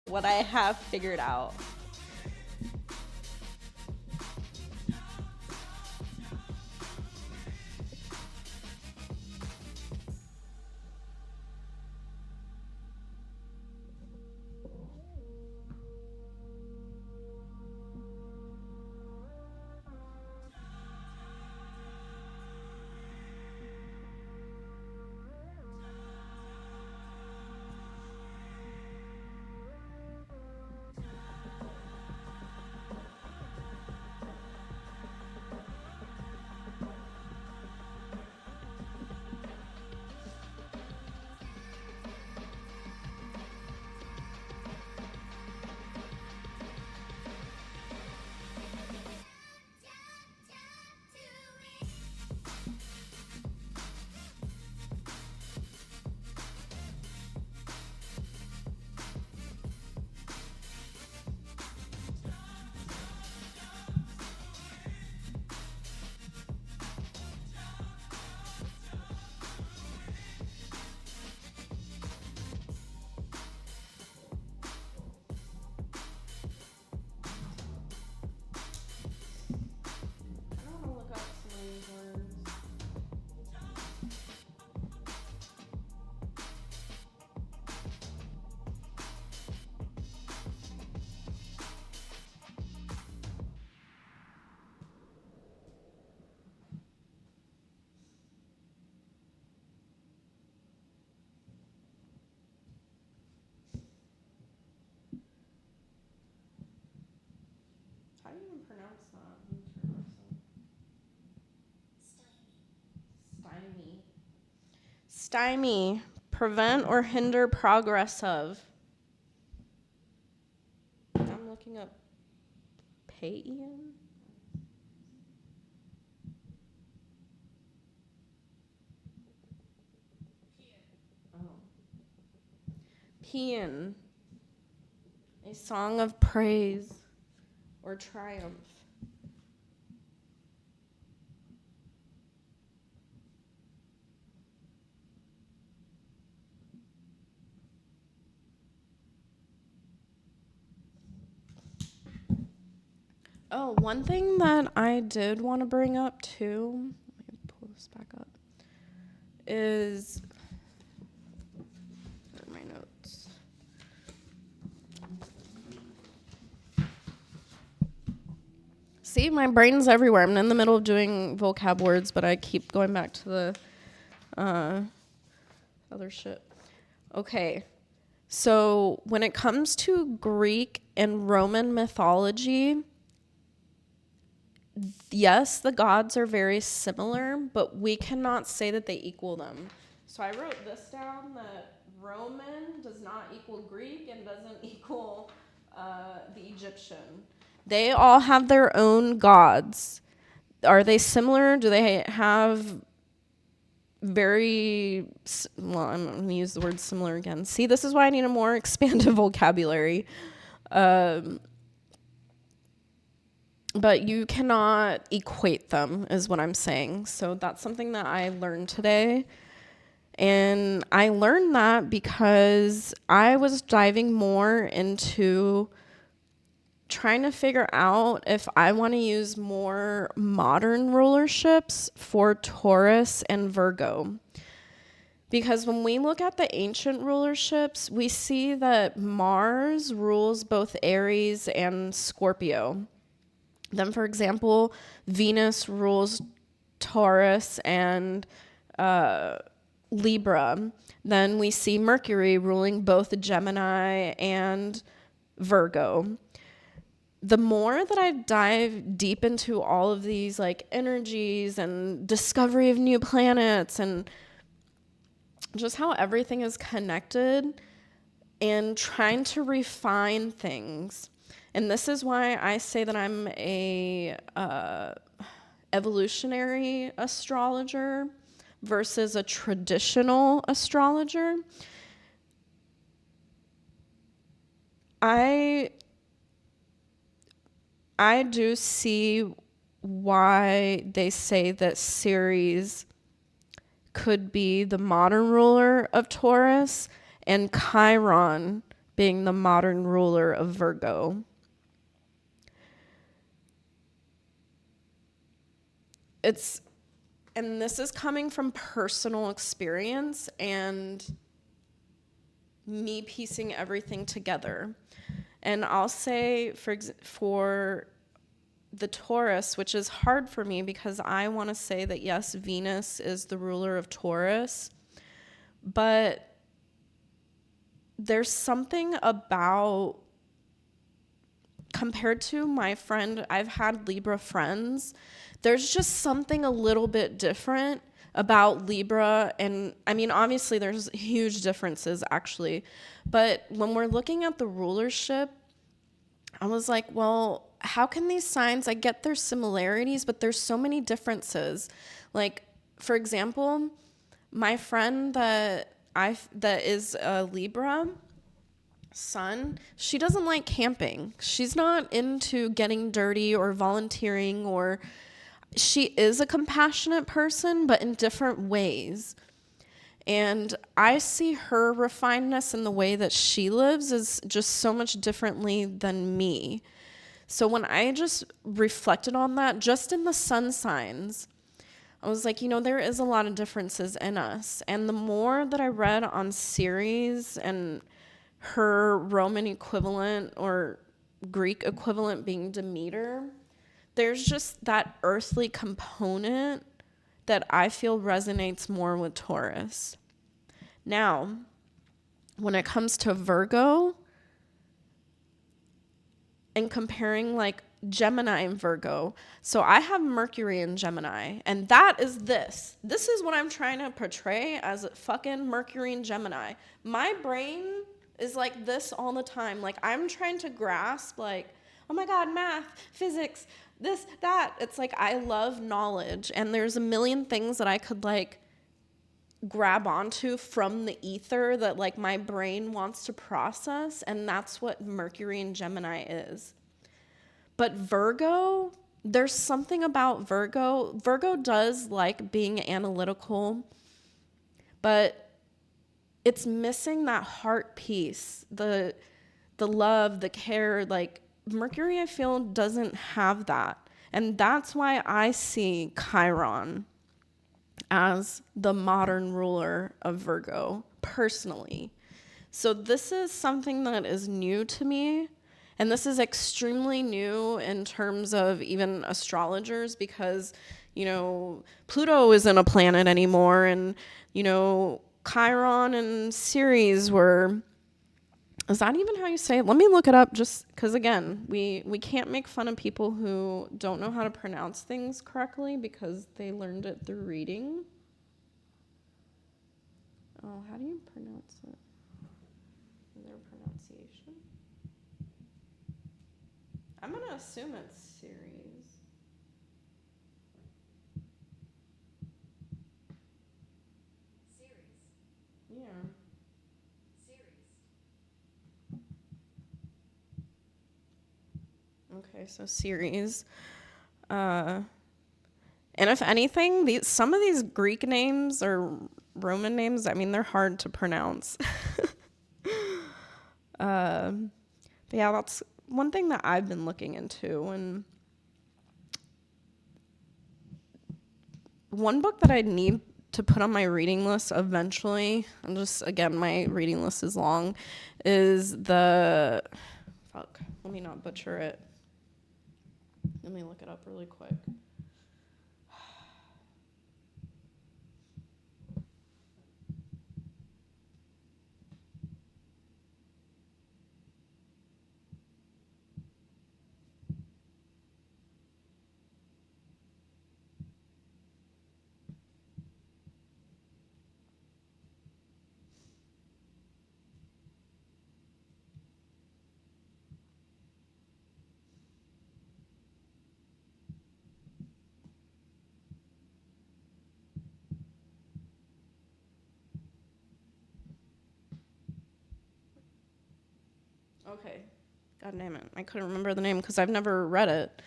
what I have figured out. How do you even pronounce that? Stymie. Stymie, prevent or hinder progress of. I'm looking up Paean. Paean, a song of praise or triumph. Oh, one thing that I did want to bring up too, let me pull this back up, is where are my notes? See, my brain's everywhere. I'm in the middle of doing vocab words, but I keep going back to the other shit. Okay, so when it comes to Greek and Roman mythology, yes, the gods are very similar, but we cannot say that they equal them. So I wrote this down, that Roman does not equal Greek and doesn't equal the Egyptian. They all have their own gods. Are they similar? Do they have very, well, I'm going to use the word similar again. See, this is why I need a more expanded vocabulary. But you cannot equate them, is what I'm saying. So that's something that I learned today. And I learned that because I was diving more into trying to figure out if I want to use more modern rulerships for Taurus and Virgo. Because when we look at the ancient rulerships, we see that Mars rules both Aries and Scorpio. Then, for example, Venus rules Taurus and Libra. Then we see Mercury ruling both Gemini and Virgo. The more that I dive deep into all of these like energies and discovery of new planets and just how everything is connected and trying to refine things. And this is why I say that I'm a evolutionary astrologer versus a traditional astrologer. I do see why they say that Ceres could be the modern ruler of Taurus and Chiron being the modern ruler of Virgo. And this is coming from personal experience and me piecing everything together. And I'll say for the Taurus, which is hard for me because I want to say that yes, Venus is the ruler of Taurus, but there's something about, compared to my friend, I've had Libra friends, there's just something a little bit different about Libra. And I mean, obviously there's huge differences actually, but when we're looking at the rulership, I was like, well, how can these signs, I get their similarities, but there's so many differences. Like, for example, my friend that is a Libra Sun, she doesn't like camping. She's not into getting dirty or volunteering, or she is a compassionate person, but in different ways. And I see her refinedness in the way that she lives is just so much differently than me. So when I just reflected on that, just in the sun signs, I was like, there is a lot of differences in us. And the more that I read on Ceres and her Roman equivalent or Greek equivalent being Demeter, there's just that earthly component that I feel resonates more with Taurus. Now, when it comes to Virgo, and comparing like Gemini and Virgo. So I have Mercury in Gemini, and that is this. This is what I'm trying to portray as fucking Mercury and Gemini. My brain is like this all the time. Like I'm trying to grasp like, oh my God, math, physics, this, that. It's like I love knowledge, and there's a million things that I could like grab onto from the ether that like my brain wants to process, and that's what Mercury and Gemini is. But Virgo, there's something about Virgo. Virgo does like being analytical, but it's missing that heart piece, the love, the care. Like Mercury, I feel, doesn't have that. And that's why I see Chiron as the modern ruler of Virgo, personally. So this is something that is new to me, and this is extremely new in terms of even astrologers, because, you know, Pluto isn't a planet anymore, and, you know, Chiron and Ceres were... Is that even how you say it? Let me look it up, just because, again, we can't make fun of people who don't know how to pronounce things correctly because they learned it through reading. Oh, how do you pronounce it? Is there a pronunciation? I'm going to assume it's Ceres. Yeah. Okay, so Ceres. And if anything, some of these Greek names or Roman names, I mean, they're hard to pronounce. But yeah, that's one thing that I've been looking into. And one book that I need to put on my reading list eventually, and just, again, my reading list is long, is let me not butcher it. Let me look it up really quick. Okay. God damn it. I couldn't remember the name because I've never read it.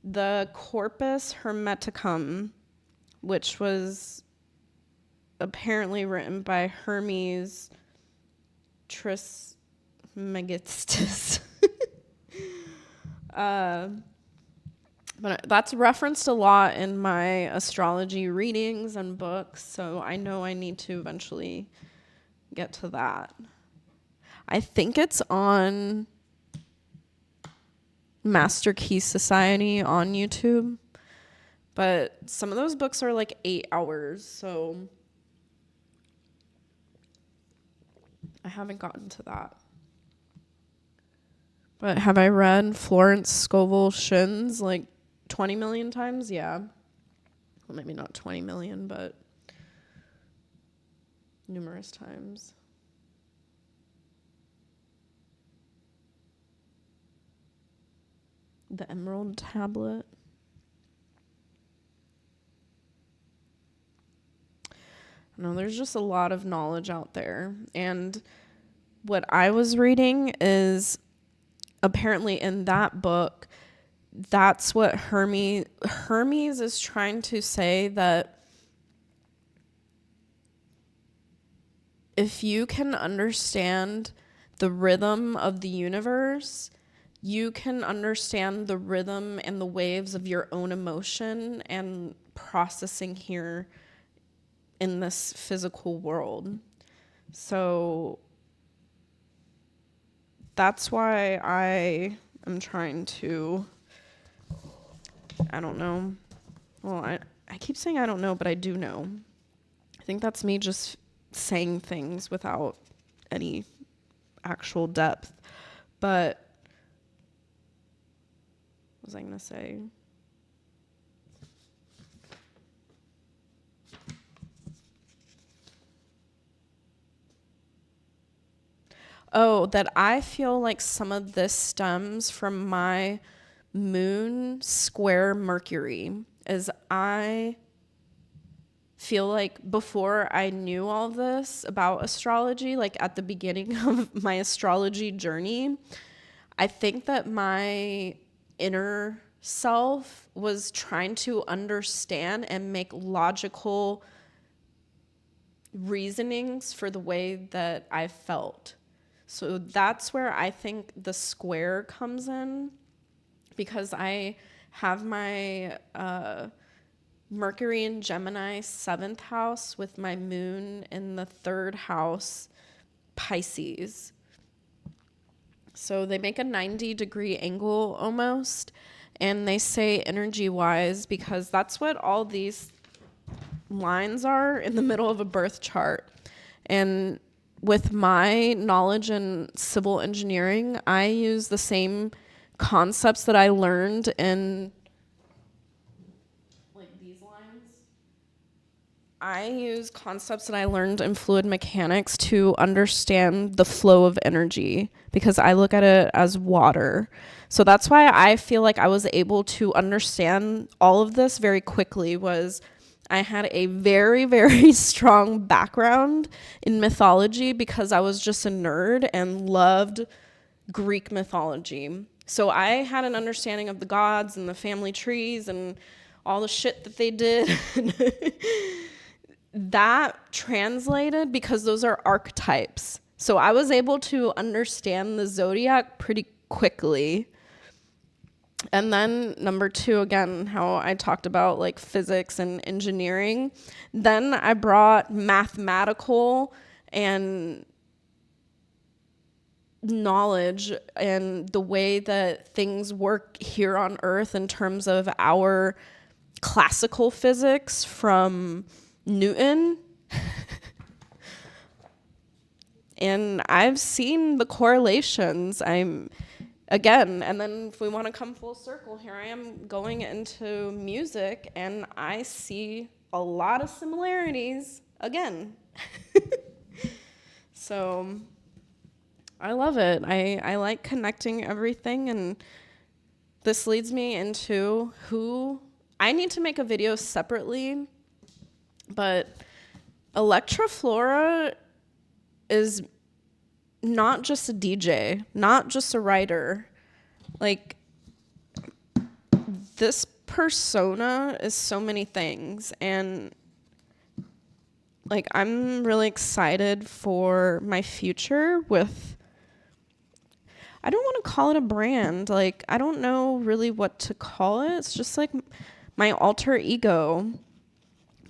The Corpus Hermeticum, which was apparently written by Hermes Trismegistus. But that's referenced a lot in my astrology readings and books, so I know I need to eventually get to that. I think it's on Master Key Society on YouTube, but some of those books are like 8 hours, so I haven't gotten to that. But have I read Florence Scovel Shinn's like 20 million times? Yeah. Well, maybe not 20 million, but numerous times. The Emerald Tablet. No, there's just a lot of knowledge out there. And what I was reading is apparently in that book, that's what Hermes is trying to say, that if you can understand the rhythm of the universe, you can understand the rhythm and the waves of your own emotion and processing here in this physical world. So that's why I am trying to, I don't know. Well, I keep saying I don't know, but I do know. I think that's me just saying things without any actual depth. But was I going to say? Oh, that I feel like some of this stems from my moon square Mercury. As I feel like before I knew all this about astrology, like at the beginning of my astrology journey, I think that my inner self was trying to understand and make logical reasonings for the way that I felt. So that's where I think the square comes in, because I have my Mercury in Gemini 7th house with my moon in the 3rd house, Pisces. So they make a 90-degree angle almost, and they say energy-wise, because that's what all these lines are in the middle of a birth chart. And with my knowledge in civil engineering, I use the same concepts that I learned in like these lines. I use concepts that I learned in fluid mechanics to understand the flow of energy, because I look at it as water. So that's why I feel like I was able to understand all of this very quickly. Was I had a very, very strong background in mythology, because I was just a nerd and loved Greek mythology. So I had an understanding of the gods and the family trees and all the shit that they did. That translated because those are archetypes. So I was able to understand the zodiac pretty quickly. And then number 2, again, how I talked about like physics and engineering. Then I brought mathematical and knowledge and the way that things work here on Earth in terms of our classical physics from Newton. And I've seen the correlations. Again, and then if we want to come full circle, here I am going into music, and I see a lot of similarities again. So I love it. I like connecting everything, and this leads me into who I need to make a video separately, but Elektra Flora is not just a DJ, not just a writer. Like, this persona is so many things, and like I'm really excited for my future with, I don't want to call it a brand. Like, I don't know really what to call it. It's just like my alter ego,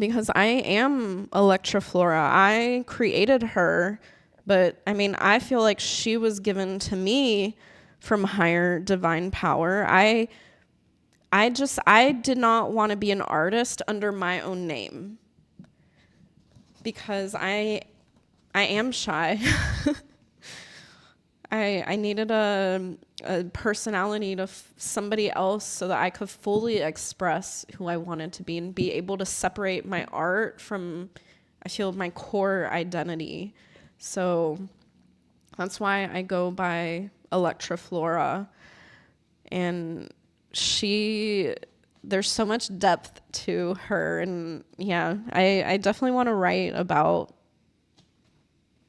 because I am Elektra Flora. I created her, but I mean, I feel like she was given to me from higher divine power. I did not want to be an artist under my own name, because I am shy. I needed a personality to somebody else so that I could fully express who I wanted to be and be able to separate my art from, I feel, my core identity. So that's why I go by Elektra Flora. And there's so much depth to her. And yeah, I definitely want to write about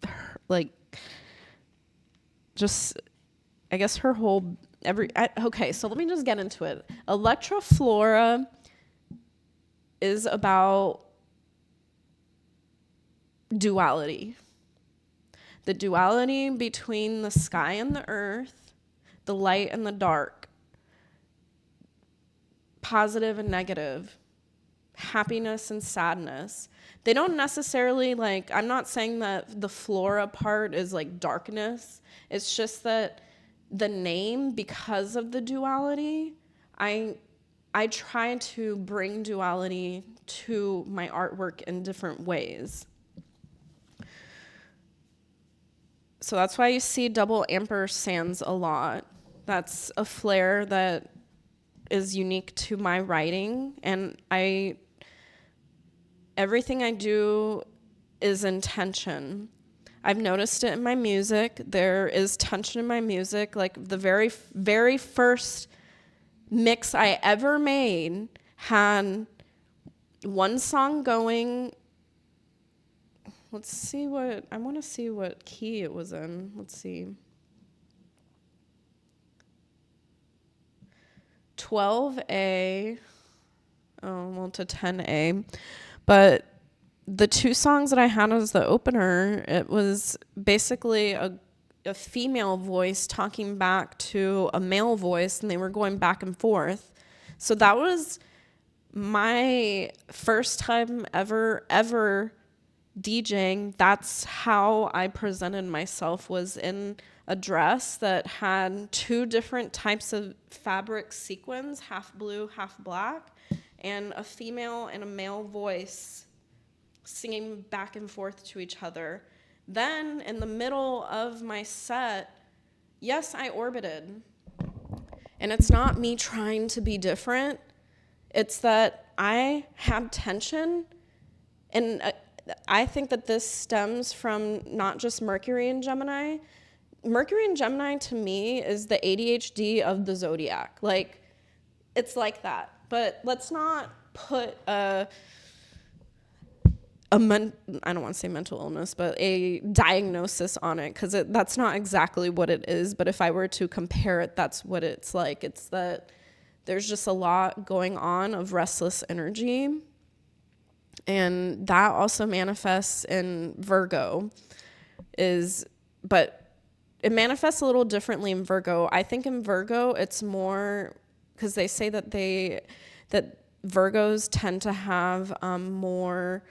her, like, just, I guess her whole, okay, so let me just get into it. Elektra Flora is about duality. The duality between the sky and the earth, the light and the dark, positive and negative, happiness and sadness. They don't necessarily, like, I'm not saying that the flora part is like darkness. It's just that the name, because of the duality, I try to bring duality to my artwork in different ways. So that's why you see double ampersands a lot. That's a flare that is unique to my writing, and everything I do is intention. I've noticed it in my music. There is tension in my music. Like the very, very first mix I ever made had one song going. I want to see what key it was in. Let's see. 12A, to 10A. But the two songs that I had as the opener, it was basically a female voice talking back to a male voice, and they were going back and forth. So that was my first time ever DJing. That's how I presented myself, was in a dress that had two different types of fabric sequins, half blue, half black, and a female and a male voice singing back and forth to each other. Then in the middle of my set, yes, I orbited. And it's not me trying to be different. It's that I had tension, and I think that this stems from not just Mercury and Gemini. Mercury and Gemini to me is the ADHD of the zodiac. Like, it's like that. But let's not put I don't want to say mental illness, but a diagnosis on it, because that's not exactly what it is. But if I were to compare it, that's what it's like. It's that there's just a lot going on of restless energy. And that also manifests in Virgo, but it manifests a little differently in Virgo. I think in Virgo, it's more, because they say that Virgos tend to have more,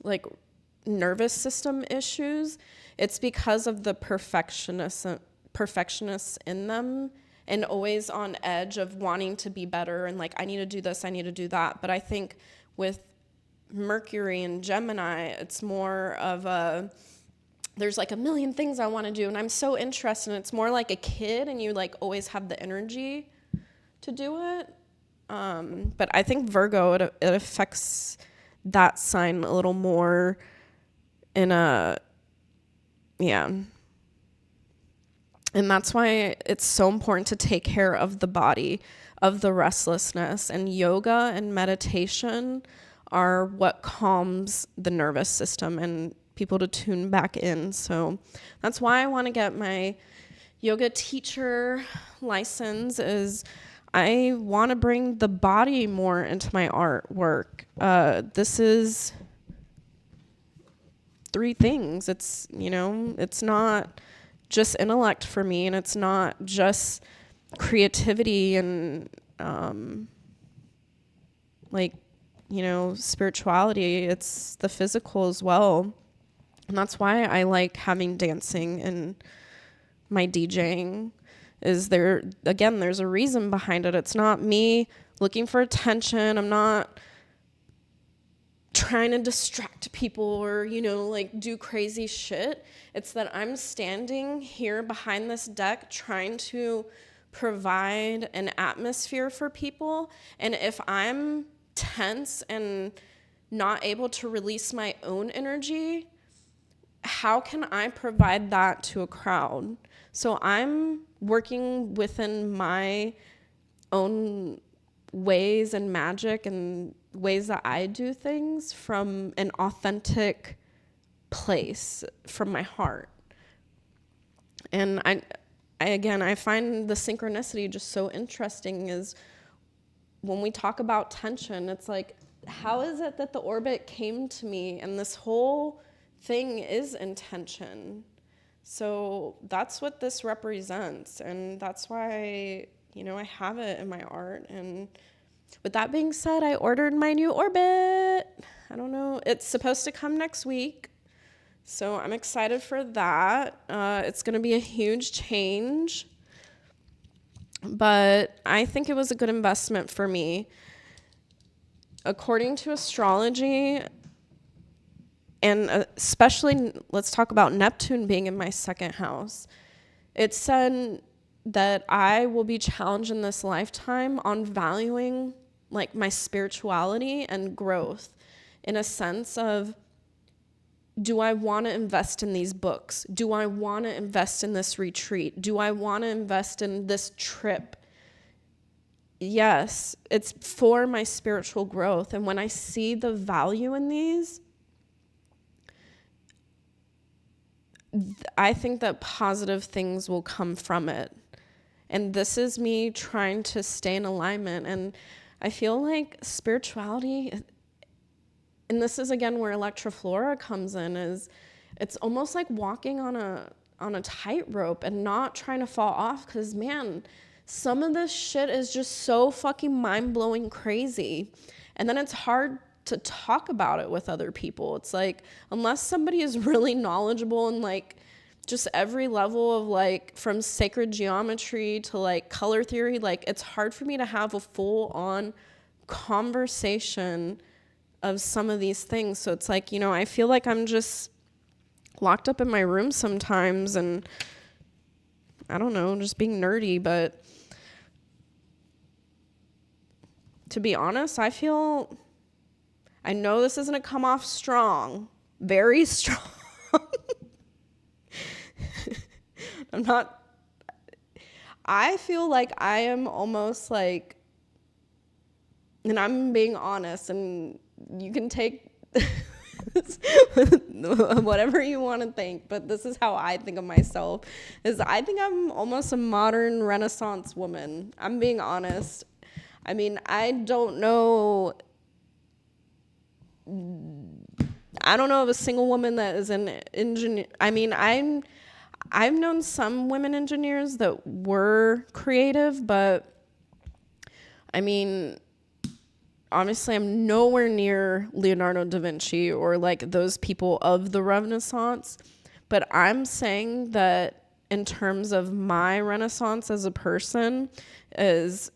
like nervous system issues. It's because of the perfectionists in them, and always on edge of wanting to be better, and like, I need to do this, I need to do that. But I think with Mercury and Gemini, it's more of there's like a million things I want to do, and I'm so interested, and it's more like a kid, and you like always have the energy to do it. But I think Virgo, it affects that sign a little more in and that's why it's so important to take care of the body, of the restlessness. And yoga and meditation are what calms the nervous system and people to tune back in. So that's why I want to get my yoga teacher license, is I want to bring the body more into my artwork. This is 3 things. It's, it's not just intellect for me, and it's not just creativity and spirituality. It's the physical as well. And that's why I like having dancing in my DJing. There's a reason behind it. It's not me looking for attention. I'm not trying to distract people or, do crazy shit. It's that I'm standing here behind this deck trying to provide an atmosphere for people. And if I'm tense and not able to release my own energy, how can I provide that to a crowd? So I'm working within my own ways and magic and ways that I do things from an authentic place, from my heart. And I find the synchronicity just so interesting, is when we talk about tension, it's like, how is it that the orbit came to me, and this whole thing is intention? So that's what this represents, and that's why I have it in my art. And with that being said, I ordered my new orbit. I don't know, it's supposed to come next week, so I'm excited for that. It's going to be a huge change, but I think it was a good investment for me. According to astrology, and especially let's talk about Neptune being in my second house, it said that I will be challenged in this lifetime on valuing like my spirituality and growth in a sense of, do I want to invest in these books? Do I want to invest in this retreat? Do I want to invest in this trip? Yes, it's for my spiritual growth. And when I see the value in these, I think that positive things will come from it. And this is me trying to stay in alignment. And I feel like spirituality, and this is again where Elektra Flora comes in, is it's almost like walking on a tightrope and not trying to fall off, because man, some of this shit is just so fucking mind-blowing crazy. And then it's hard to talk about it with other people. It's like, unless somebody is really knowledgeable in like just every level of like from sacred geometry to like color theory, like it's hard for me to have a full-on conversation of some of these things. So it's like, you know, I feel like I'm just locked up in my room sometimes and I don't know, just being nerdy. But to be honest, I know this isn't going to come off strong, very strong. I feel like I am almost like, and I'm being honest, and you can take whatever you want to think, but this is how I think of myself, is I think I'm almost a modern Renaissance woman. I'm being honest. I mean, I don't know of a single woman that is an engineer. I mean, I've known some women engineers that were creative, but I mean, obviously I'm nowhere near Leonardo da Vinci or like those people of the Renaissance. But I'm saying that in terms of my Renaissance as a person is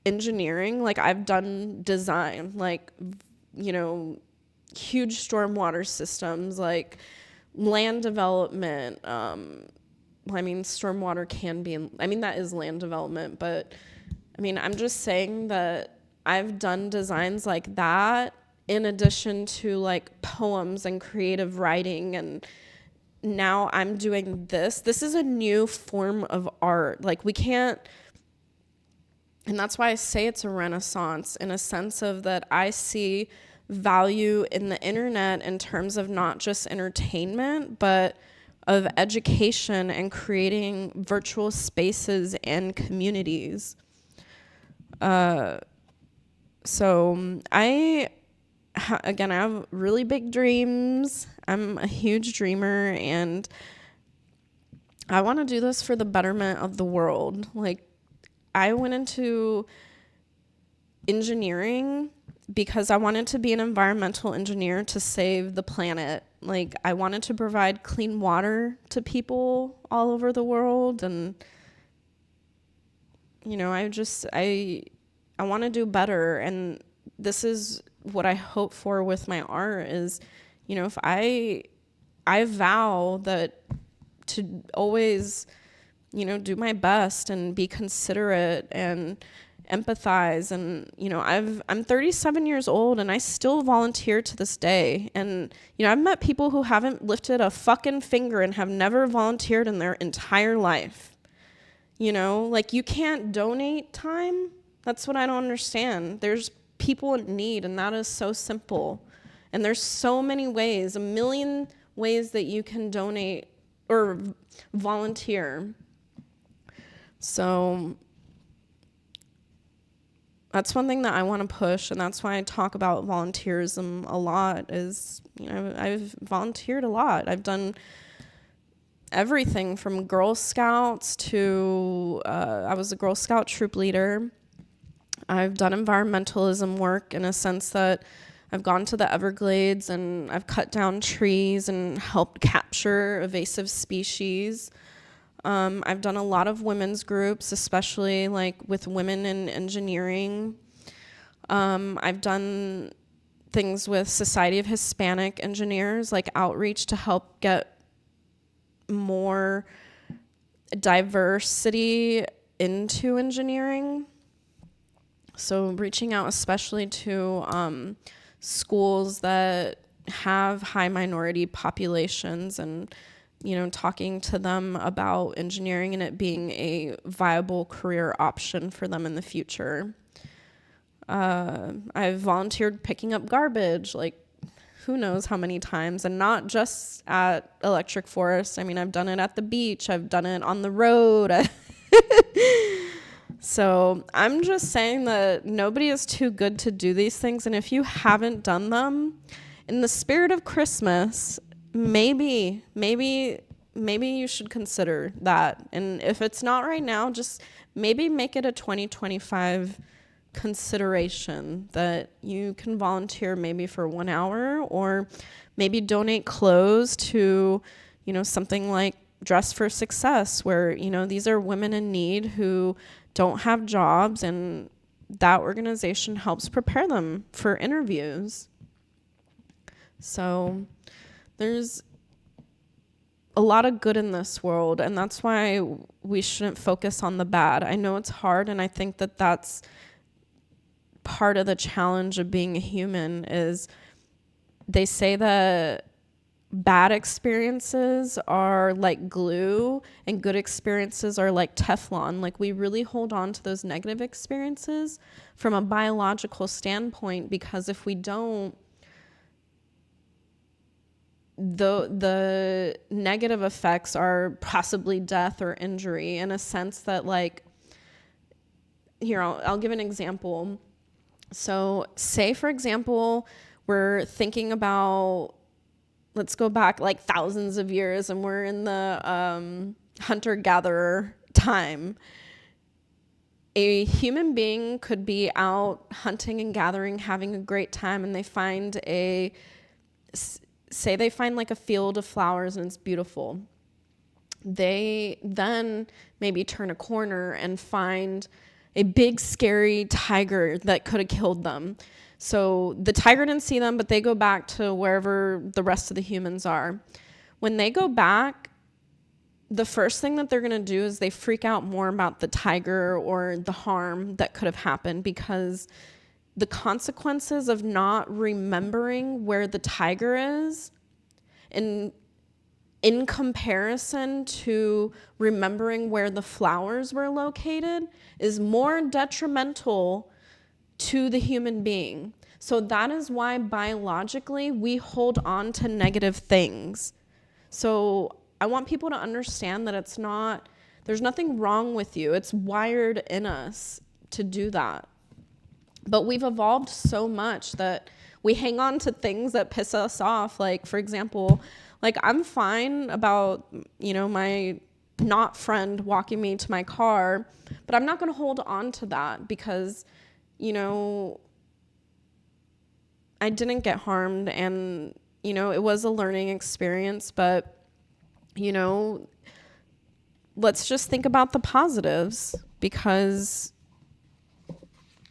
engineering. Like I've done design, like, you know, huge stormwater systems, like land development. I mean, stormwater can be, that is land development, but I mean, I'm just saying that I've done designs like that in addition to like poems and creative writing. And now I'm doing this. This is a new form of art. Like we can't, and that's why I say it's a renaissance in a sense of that I see value in the internet in terms of not just entertainment, but of education and creating virtual spaces and communities. So I have really big dreams. I'm a huge dreamer, and I want to do this for the betterment of the world. Like, I went into engineering because I wanted to be an environmental engineer to save the planet. Like, I wanted to provide clean water to people all over the world. And, you know, I want to do better. And this is what I hope for with my art is, you know, if I vow that to always, you know, do my best and be considerate and empathize. And, you know, I'm 37 years old and I still volunteer to this day. And, you know, I've met people who haven't lifted a fucking finger and have never volunteered in their entire life. You know, like you can't donate time. That's what I don't understand. There's people in need, and that is so simple. And there's so many ways, a million ways that you can donate or volunteer. So that's one thing that I want to push, and that's why I talk about volunteerism a lot is, you know, I've volunteered a lot. I've done everything from Girl Scouts to I was a Girl Scout troop leader. I've done environmentalism work in a sense that I've gone to the Everglades and I've cut down trees and helped capture invasive species. I've done a lot of women's groups, especially like with women in engineering. I've done things with Society of Hispanic Engineers, like outreach to help get more diversity into engineering. So reaching out especially to schools that have high minority populations and, talking to them about engineering and it being a viable career option for them in the future. I've volunteered picking up garbage, like who knows how many times, and not just at Electric Forest. I mean, I've done it at the beach. I've done it on the road. So I'm just saying that nobody is too good to do these things. And if you haven't done them, in the spirit of Christmas, maybe you should consider that. And if it's not right now, just maybe make it a 2025 consideration that you can volunteer maybe for 1 hour, or maybe donate clothes to, something like Dress for Success, where, these are women in need who don't have jobs, and that organization helps prepare them for interviews. So there's a lot of good in this world, and that's why we shouldn't focus on the bad. I know it's hard, and I think that that's part of the challenge of being a human. Is they say that bad experiences are like glue and good experiences are like Teflon. Like, we really hold on to those negative experiences from a biological standpoint, because if we don't, the negative effects are possibly death or injury, in a sense that, like, here, I'll give an example. So say, for example, we're thinking about, let's go back like thousands of years, and we're in the hunter-gatherer time. A human being could be out hunting and gathering, having a great time, and they find like a field of flowers and it's beautiful. They then maybe turn a corner and find a big, scary tiger that could have killed them. So the tiger didn't see them, but they go back to wherever the rest of the humans are. When they go back, the first thing that they're going to do is they freak out more about the tiger or the harm that could have happened, because the consequences of not remembering where the tiger is, in comparison to remembering where the flowers were located, is more detrimental to the human being. So that is why biologically we hold on to negative things. So I want people to understand that there's nothing wrong with you. It's wired in us to do that. But we've evolved so much that we hang on to things that piss us off. Like, for example, like, I'm fine about, my not friend walking me to my car, but I'm not going to hold on to that, because, I didn't get harmed, and, it was a learning experience, but, let's just think about the positives, because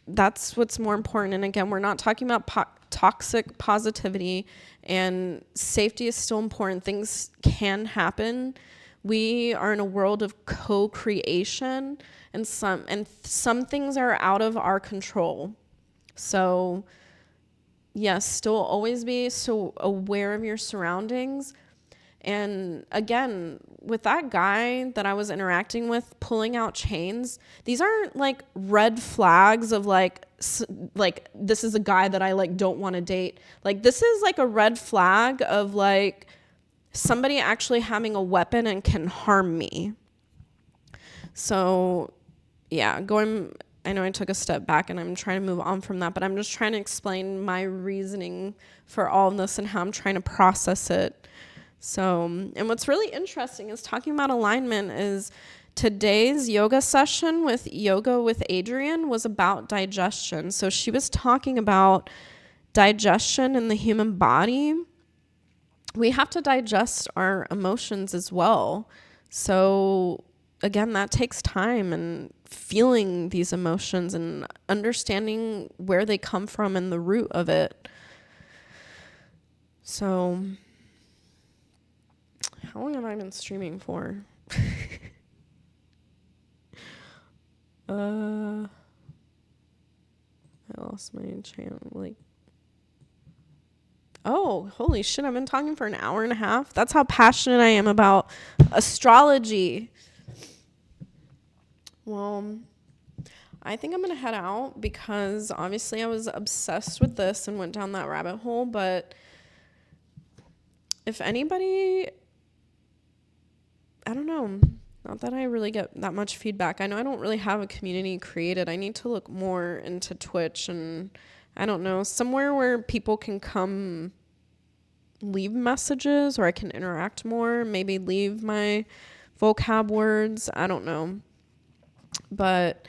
that's what's more important. And again, we're not talking about toxic positivity, and safety is still important. Things can happen. We are in a world of co-creation, and some things are out of our control. So yes, still always be so aware of your surroundings. And again, with that guy that I was interacting with pulling out chains, these aren't like red flags of like this is a guy that I like don't want to date. Like, this is like a red flag of like somebody actually having a weapon and can harm me. So yeah, I know I took a step back and I'm trying to move on from that, but I'm just trying to explain my reasoning for all of this and how I'm trying to process it. So, and what's really interesting is talking about alignment is today's yoga session with Yoga with Adrienne was about digestion. So she was talking about digestion in the human body. We have to digest our emotions as well. So again, that takes time, and feeling these emotions and understanding where they come from and the root of it. So how long have I been streaming for? I lost my channel. Like, oh, holy shit, I've been talking for an hour and a half. That's how passionate I am about astrology. Well, I think I'm going to head out because obviously I was obsessed with this and went down that rabbit hole. But if anybody, I don't know, not that I really get that much feedback. I know I don't really have a community created. I need to look more into Twitch and I don't know, somewhere where people can come leave messages or I can interact more, maybe leave my vocab words. I don't know. But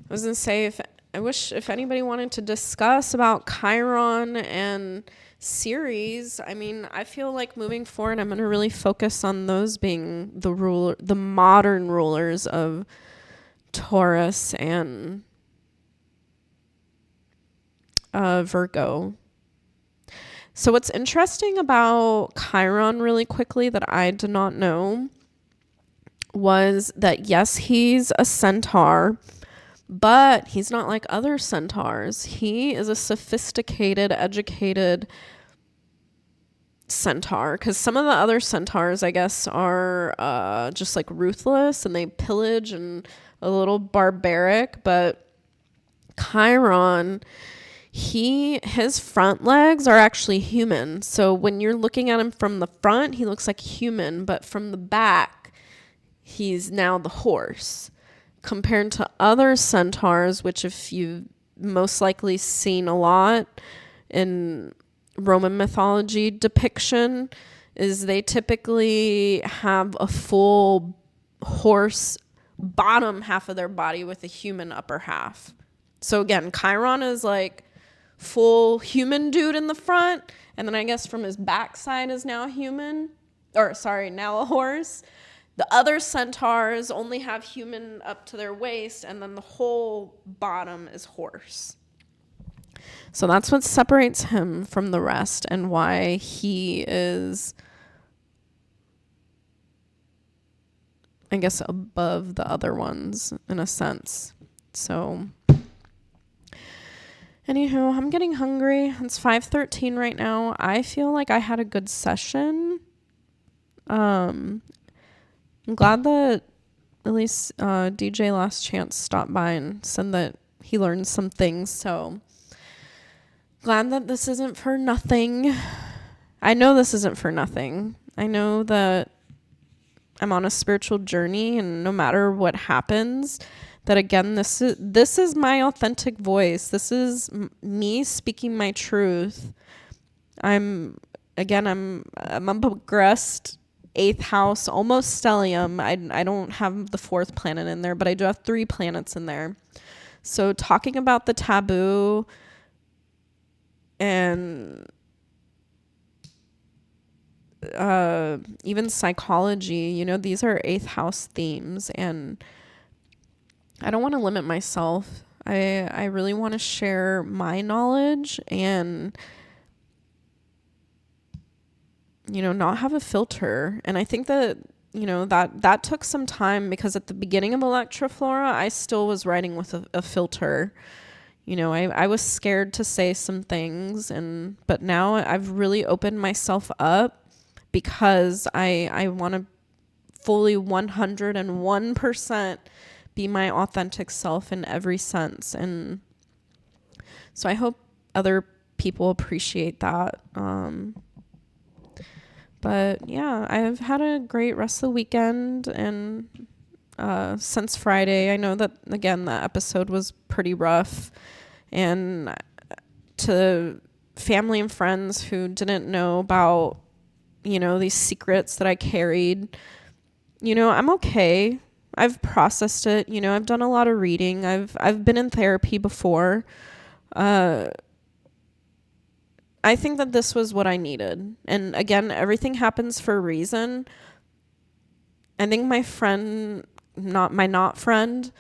I was going to say, if anybody wanted to discuss about Chiron and Ceres, I mean, I feel like moving forward, I'm going to really focus on those being the modern rulers of Taurus and Virgo. So what's interesting about Chiron really quickly that I did not know was that, yes, he's a centaur, but he's not like other centaurs. He is a sophisticated, educated centaur, because some of the other centaurs, I guess, are just like ruthless and they pillage and a little barbaric. But Chiron, his front legs are actually human. So when you're looking at him from the front, he looks like human, but from the back, he's now the horse. Compared to other centaurs, which if you've most likely seen a lot in Roman mythology depiction, is they typically have a full horse bottom half of their body with a human upper half. So again, Chiron is like full human dude in the front, and then I guess from his backside is now now a horse. The other centaurs only have human up to their waist, and then the whole bottom is horse. So that's what separates him from the rest and why he is, I guess, above the other ones in a sense. So anywho, I'm getting hungry. It's 5:13 right now. I feel like I had a good session. I'm glad that at least DJ Last Chance stopped by and said that he learned some things. So glad that this isn't for nothing. I know this isn't for nothing. I know that I'm on a spiritual journey, and no matter what happens, that again, this is my authentic voice. This is me speaking my truth. I'm a progressed 8th house, almost stellium. I don't have the 4th planet in there, but I do have 3 planets in there. So talking about the taboo and even psychology, these are 8th house themes, and I don't want to limit myself. I really want to share my knowledge and not have a filter. And I think that that took some time, because at the beginning of Elektra Flora, I still was writing with a filter. I was scared to say some things, but now I've really opened myself up, because I want to fully 101% be my authentic self in every sense. And so I hope other people appreciate that. But yeah, I've had a great rest of the weekend, and since Friday, I know that, again, that episode was pretty rough, and to family and friends who didn't know about, these secrets that I carried, I'm okay. I've processed it. I've done a lot of reading. I've been in therapy before. I think that this was what I needed. And again, everything happens for a reason. I think my friend, not friend,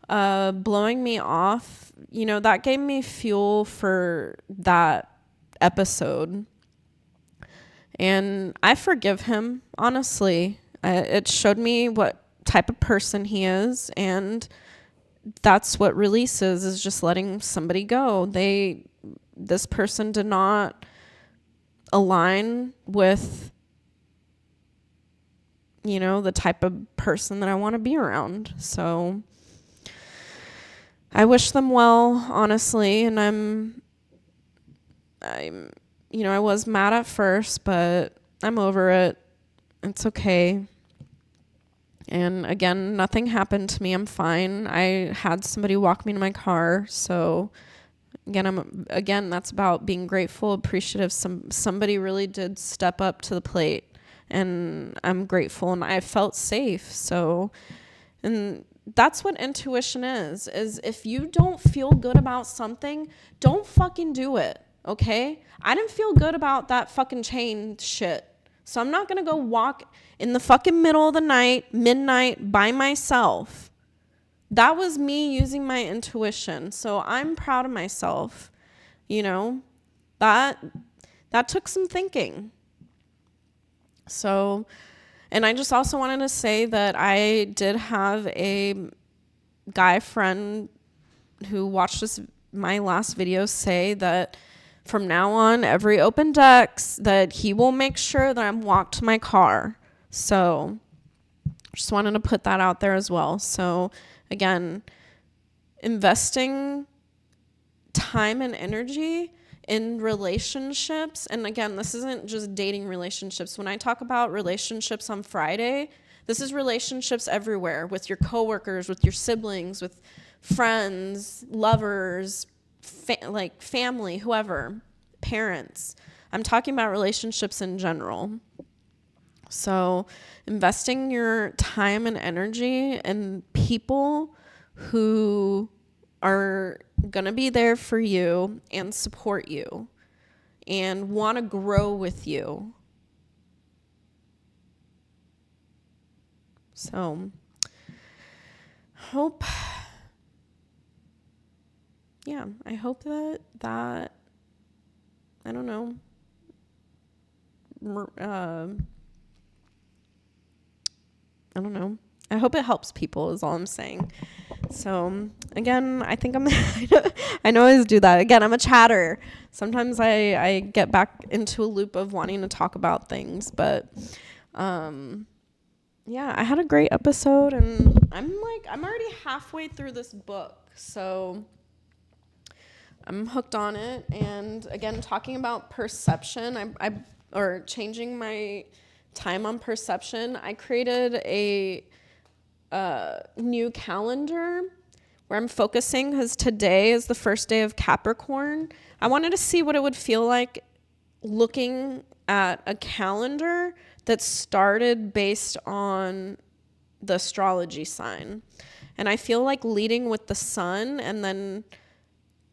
blowing me off, that gave me fuel for that episode. And I forgive him, honestly. It showed me what type of person he is, and that's what release is just letting somebody go. This person did not align with, the type of person that I want to be around. So I wish them well, honestly. And I was mad at first, but I'm over it. It's okay. And again, nothing happened to me. I'm fine. I had somebody walk me to my car. So again, that's about being grateful, appreciative. Somebody really did step up to the plate, and I'm grateful, and I felt safe. So, and that's what intuition is if you don't feel good about something, don't fucking do it. Okay? I didn't feel good about that fucking chain shit. So I'm not going to go walk in the fucking middle of the night, midnight, by myself. That was me using my intuition. So I'm proud of myself. That took some thinking. So, and I just also wanted to say that I did have a guy friend who watched my last video say that from now on, every open decks, that he will make sure that I'm walked to my car. So just wanted to put that out there as well. So again, investing time and energy in relationships. And again, this isn't just dating relationships. When I talk about relationships on Friday, this is relationships everywhere, with your coworkers, with your siblings, with friends, lovers, family, whoever, parents. I'm talking about relationships in general. So investing your time and energy in people who are going to be there for you and support you and want to grow with you. So I hope that I don't know, I don't know. I hope it helps people is all I'm saying. So again, I think I know I always do that. Again, I'm a chatter. Sometimes I get back into a loop of wanting to talk about things, but I had a great episode, and I'm already halfway through this book. So I'm hooked on it. And again, talking about perception, or changing my time on perception, I created a new calendar where I'm focusing, because today is the first day of Capricorn. I wanted to see what it would feel like looking at a calendar that started based on the astrology sign. And I feel like leading with the sun and then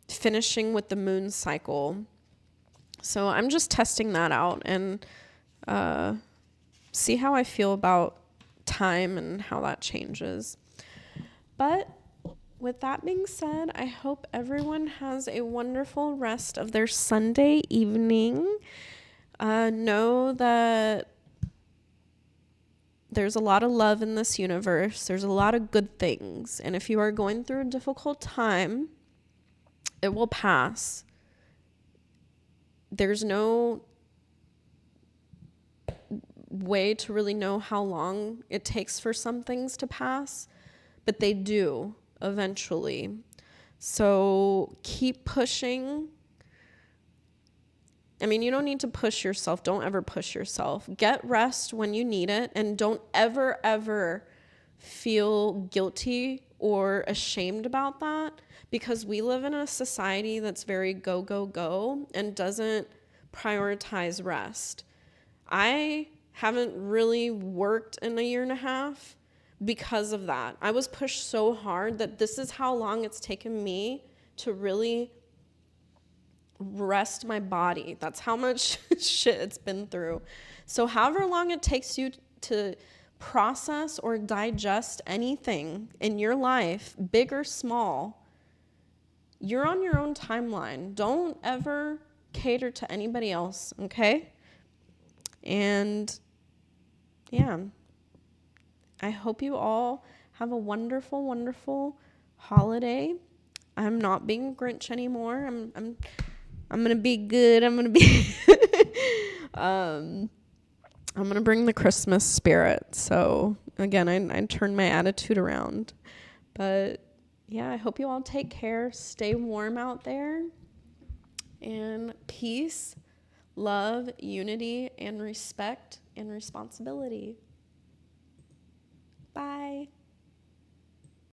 finishing with the moon cycle. So I'm just testing that out and see how I feel about time and how that changes. But with that being said, I hope everyone has a wonderful rest of their Sunday evening. Know that there's a lot of love in this universe. There's a lot of good things. And if you are going through a difficult time, it will pass. There's no way to really know how long it takes for some things to pass, but they do eventually. So keep pushing. I mean, you don't need to push yourself. Don't ever push yourself. Get rest when you need it, and don't ever feel guilty or ashamed about that, because we live in a society that's very go and doesn't prioritize rest. I haven't really worked in a year and a half because of that. I was pushed so hard that this is how long it's taken me to really rest my body. That's how much shit it's been through. So however long it takes you to process or digest anything in your life, big or small, you're on your own timeline. Don't ever cater to anybody else, okay? And I hope you all have a wonderful holiday. I'm not being a Grinch anymore. I'm gonna be good. I'm gonna be I'm gonna bring the Christmas spirit. So again, I turned my attitude around. But yeah, I hope you all take care. Stay warm out there. And peace, love, unity, and respect and responsibility. Bye.